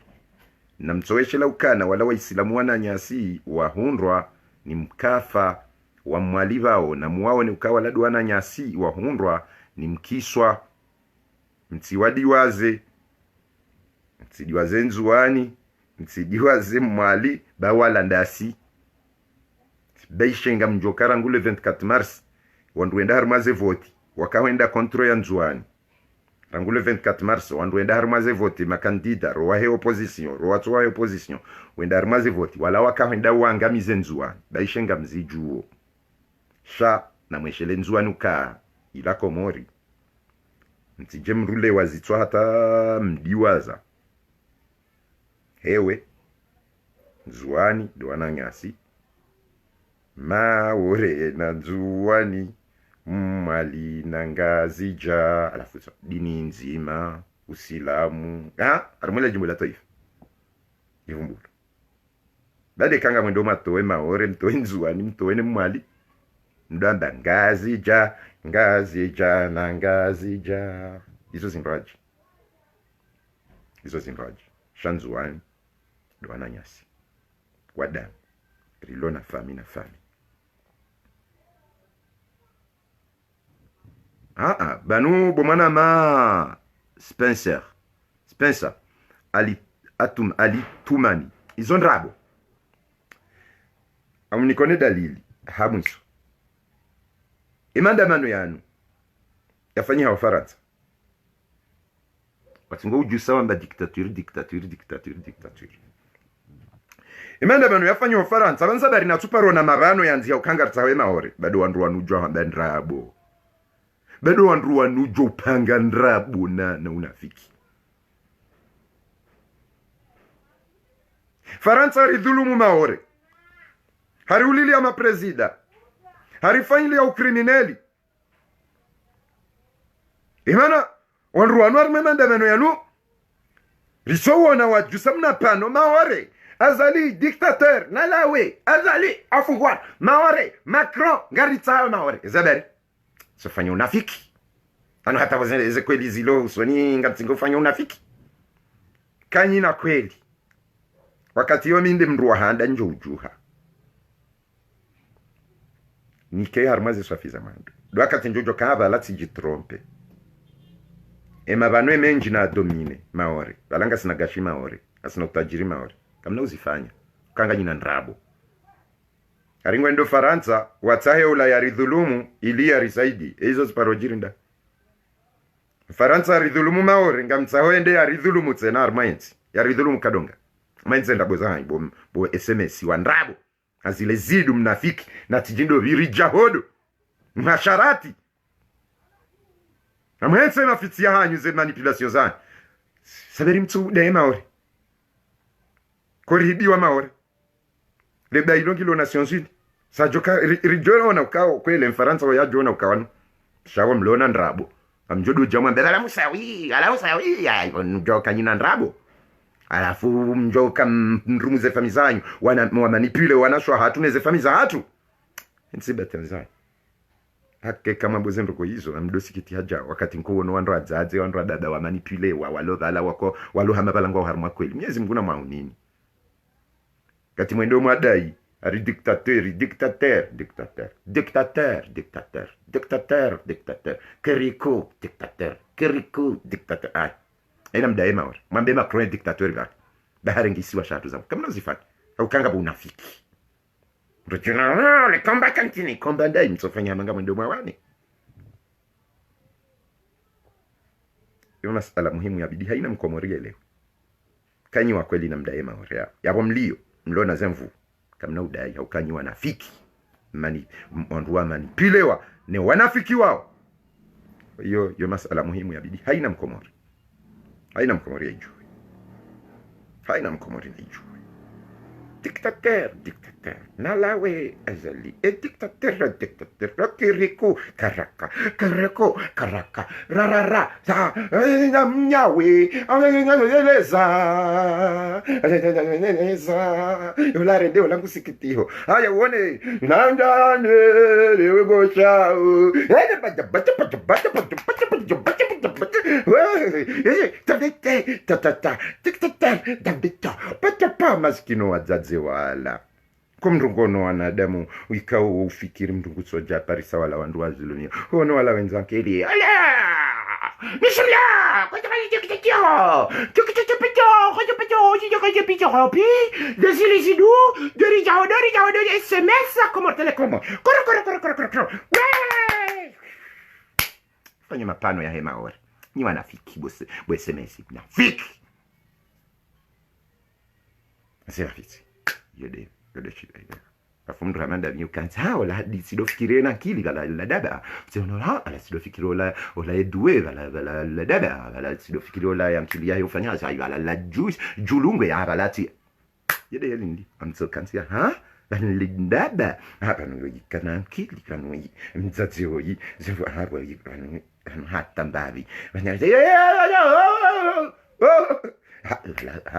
na mtoeshela ukana wala waislamu wana nyasi wahundwa ni mkafa wa mwalivao na muwao ni ukawa laduana nyasi wahundwa ni mkiswa mtiwadiwaze nzuani mtidiwaze mwali bawala ndasi beishenga mjokara ngule 24 mars wanduenda harmaze voti wakawenda kontro ya nzuani rangule 24 mars wanduenda harmaze voti makandida rowahe opposition wenda harmaze voti wala wakawenda wangamize nzuani beishenga mzijuo sha na mweshele nzuani uka ila Komori mtije mrule wazitwa hata mdiwaza hewe nzuani doana nyasi maore na nzuani mali na ngazi ja alafu dini nzima usilamu arumela jimbo la taifa ivumbulu bade kanga mwendo matoe maore mtoe nzuani mtoe mwali mdanda ngazi ja na ngazi ja hizo zinraji shanzuani doana nyasi wada rilona fami na fami banu bomana ma Spencer ali Tumani izondrabo amunikone dalili hamwiso imandamano yanu yafanyia wa Faransa watingo ujusa wamba dictature imenda bano yafanya ufaransa banza bari na tuparo na mabano yanzia ukanga tsawe maore bado wandu wanujwa bandrabo bado wandu wanujwa upanga ndrabo na unafiki. Faransa ridhulumu maore, hariulili ya maprezida, harifanyili ya ukrimineli. Imana wandu wanu armemenda bano yanu risowo na wajusamna pano maore azali dictateur nalawe azali afungwa maore Macron garitsa maore zabari sofanya unafiki ano hata wazeze kweli zilo usoni ngatsingo fanya unafiki kanyi na kweli wakati yo minde mruwa handa njojuha nike harmaze swafiza mandu wakati njojo kaba lati jitrompe ema banwe menji na domine maore balanga sina gashi maore asina utajiri maore kamna uzifanya kanga nyina ndrabo aringwe ndo Faransa watsahe ula ya ridhulumu ili ya risaidi hizo ziparojirinda Faransa ridhulumu maore ngamtsaho ende ya ridhulumu tsena armaenzi ya ridhulumu kadonga mainze ndabo zanyi bo SMS wa ndrabo azile zidu mnafiki na tijindo virija hodo masharati amhense mafitia hanyu ze manipulation zanyi saberi mtu de maore korihibiwa maore leba ilongi lo Nations Unies sajoka rijona na ukao kwele Mfaransa wa yajona ukawanu shawo mlona ndrabo amjodo jamwa mbela musawi ala musawi ya njoka nyina ndrabo alafu mjoka mrumuze famizanyu wana manipule wanashwa hatu neze famiza hatu nsiba Tanzania hake kama bozendo ko hizo amdosi kiti haja wakati nko no wandu azaze wandu dada wa manipule wa walodhala wako waluhama balango harma kweli miezi mguna maunini kati mwendo mwadai ari dictateur keriko dictateur ay ina mdae maore mwambe Macron dictateur gani baharengi wa shatu zangu kama nazifanya au kanga bunafiki rejuna le combat continue combat dai msofanya manga mwendo mwawane. Hiyo masala muhimu ya bidii haina mkomoria leo kanyi wa kweli na mdae maore yabo mlio mlona zemvu kamna udai haukanyi wanafiki wanduwa manipilewa ne wanafiki wao. Hiyo masala muhimu ya bidii haina mkomori ya ijue haina mkomori ya ijue dictateur nalawe azali dictateur kiriko karaka rarara za mnyawe eleza yola rende olangu sikitiho haya uone nandane lewe gochao maskino wazaze wala kumrungono wanadamu ikao ufikiri mtungu soja parisa wala wandu wazilunia hono wala wenzanke ili ala mishula kwa tabali tikitio desilizidu dorijao SMS como telekomo koro fanya mapano ya hema ora ni wanafiki bo SMS nafiki asirafisi yode shida ile afumu ramanda miukanza wala hadisi do fikire na kili la daba sino la ala sido fikire wala edwe la daba wala sido fikire wala yankili ya ufanya sa wala la julungwe ya balati yode yalindi amtsokansia ha balindaba hapa no yikana kili kanwe mtsatsi hoyi zefu hapa yikana hatta mbavi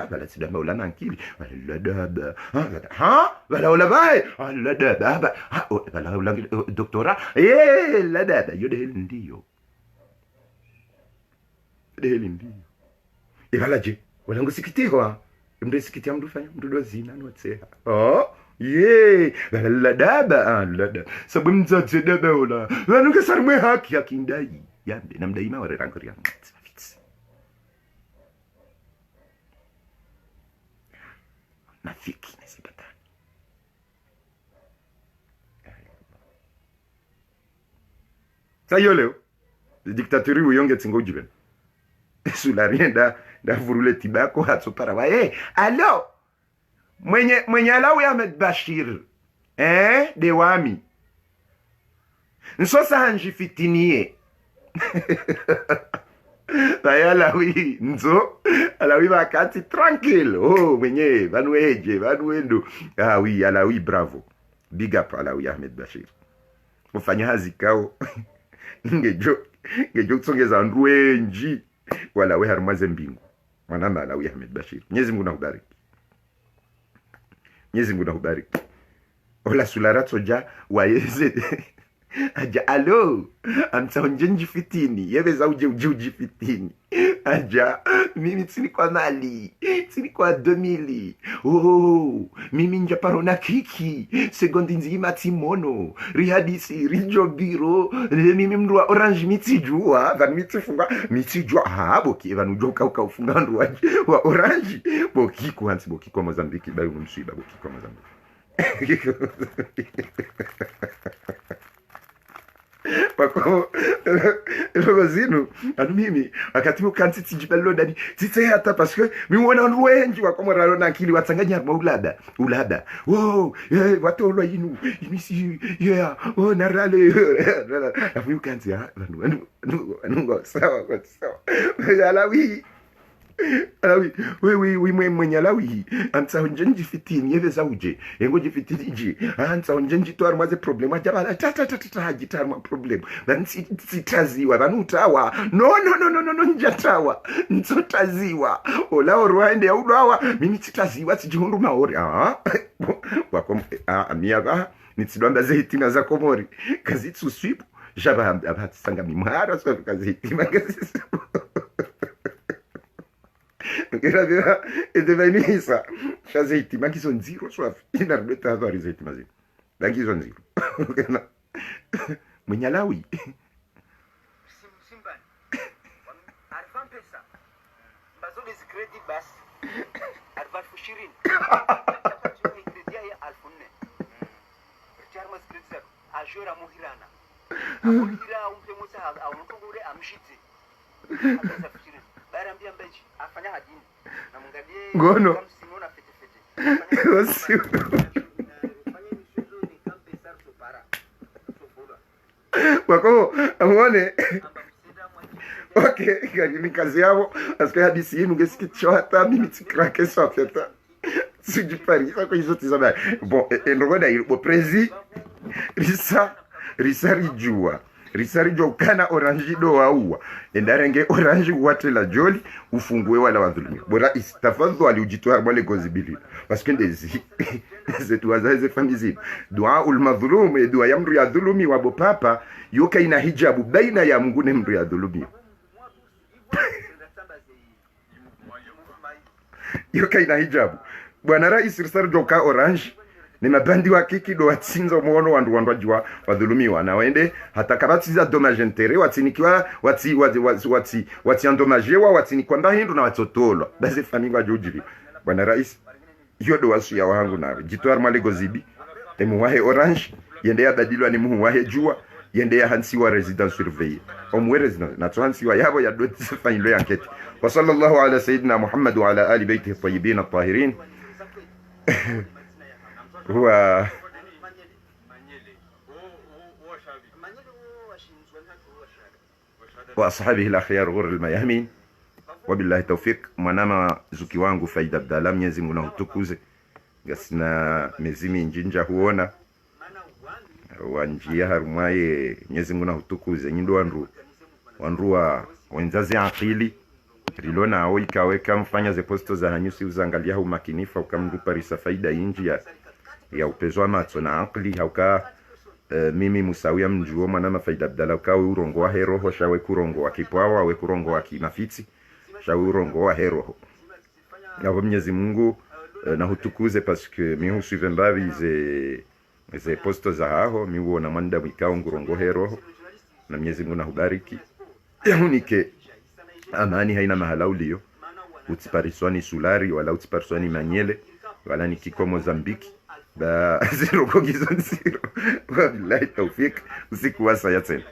bala sida maulana ankili la daba bala wala bai la daba bala wala doktora la daba yode ndio ibalaje wala ngusikitiwa mbe sikitia mdu fanya mdu dozina notseha bala la daba sabu mzatse daba wala wanu kesarmwe haki yakindai yande namdai ma wala rankoria nafiki nasipata sayo leo dictature uyonge tsingo jiben sula rienda da vurule tibako hatso para wa allo mwenye Alawi Ahmed Bashir dewami nsosa hanjifitinie Baya Alawi nzo Alawi wakati tranquille mwenye vanueje vanuendo oui Alawi bravo big up Alawi Ahmed Bashir ufanya hazikao ngejo kusongeza nruenji wala we harumaze mbingu mwanama Alawi Ahmed Bashir. Mwenyezi Mungu nakubariki. Mwenyezi Mungu nakubariki. Ola sulara toja waeze aja alo amtaonjenji fitini yebeza uje fitini aja mimi tsini kwa mali tsini kwa 2000 mimi njaparona kiki segondi nzima timono rihadisi rijobiro mimi mndu wa orange mitijua van mitijua boki van ujoka ufunga ndu wa orange boki kuansi boki kwa Mozambique bayo mshiba boki kwa Mozambique pako logo zinu anu mimi wakati mukanti tijibalo dani tite hata parce que mimi wana nruenji wakomora na akili watanganya ulada watu lo yinu imisi narale afu yukanti anu sawa Alawi mwenye Alawi ansa onjenji fitini yeveza uje yengo jifitini iji ansa onjenji to armaze problema jabala hajitarma problem dan sitaziwa vanutawa no njatawa nsotaziwa ola orwaende ya udawa mimi sitaziwa sijihundu maori wakom amiyaga nitsidwanda zehitina za komori kazitsu swipu jaba abatsanga mimara so kazihitima kazitsu Kira edevenisa shazeiti makison zero swaf inarbeta adori zeiti mazin lakison zero mwenye Alawi Simban arfan pesa bazole zikredi bas arfan fushirin tapachini kredi ya alfunne charma skredi ajora muhirana muhira umpe musa au mtongore amshiti akaza fushirin barambia mbeji afanya hadini na mungalie ngono msimona fete Osi wako amone okay ni kazi yao parce que hadisi yenu ngesikicho hata mimi tikrake sofeta sijiparisa kwa hizo tizaba bon ndogoda ile prezi risari jo kana orange do waua endarenge orange wate la joli ufungue wala wadhulumi bora istafadhu aliujitoa bale gozibili parce que ndezi zetu wazaze famizi dua ul madhlum e dua yamru ya dhulumi wa bopapa yoka ina hijabu baina ya mngune mru ya dhulumi yoka ina hijabu bwana rais risari jo ka orange ni mabandi wa kiki do watsinza muono wandu ajwa wadhulumiwa na waende hata kabatiza dommage intérêt watinikiwa wati endommagewa watinikiwa ndahindu na watotolwa basi family wajujiri bwana rais hiyo do wasu ya wangu nawe jitoar malego zibi emuwahe orange yende ya badilwa ni muwahe jua yende ya hansi wa residence surveillée omwe residence na hansi wa yabo ya do family ya enquête wa sallallahu ala sayyidina Muhammad wa ala ali baitihi tayyibin at-tahirin هو واصحابه الاخيار غر الميامين وبالله التوفيق mwanama zuki wangu Faida Abdalla Mwenyezi Mungu na utukuze gasina mezimi njinja huona wanjia harumaye Mwenyezi Mungu na utukuze nyindo wanrua wenzazi akili rilona ao ikaweka mfanya ze posto za hanyusi uzangalia umakinifa ukamrupa risa faida inji ya upezwa matso na akli hauka mimi musawia mjuo mwana Faida Abdalla ukawe urongo wa heroho shawe kurongo wa kipwawa we kurongo wa kinafiti shawe urongo wa heroho na Mwenyezi Mungu na hutukuze parce que mi husuive mbavi ze posto za hao mi uona manda wikao ngurongo heroho na Mwenyezi Mungu na hubariki yahunike amani haina mahala ulio utipariswani sulari wala utipariswani manyele wala ni kiko Mozambique ba zero kogizo zero wabillahi tawfik usiku wasa ya tena.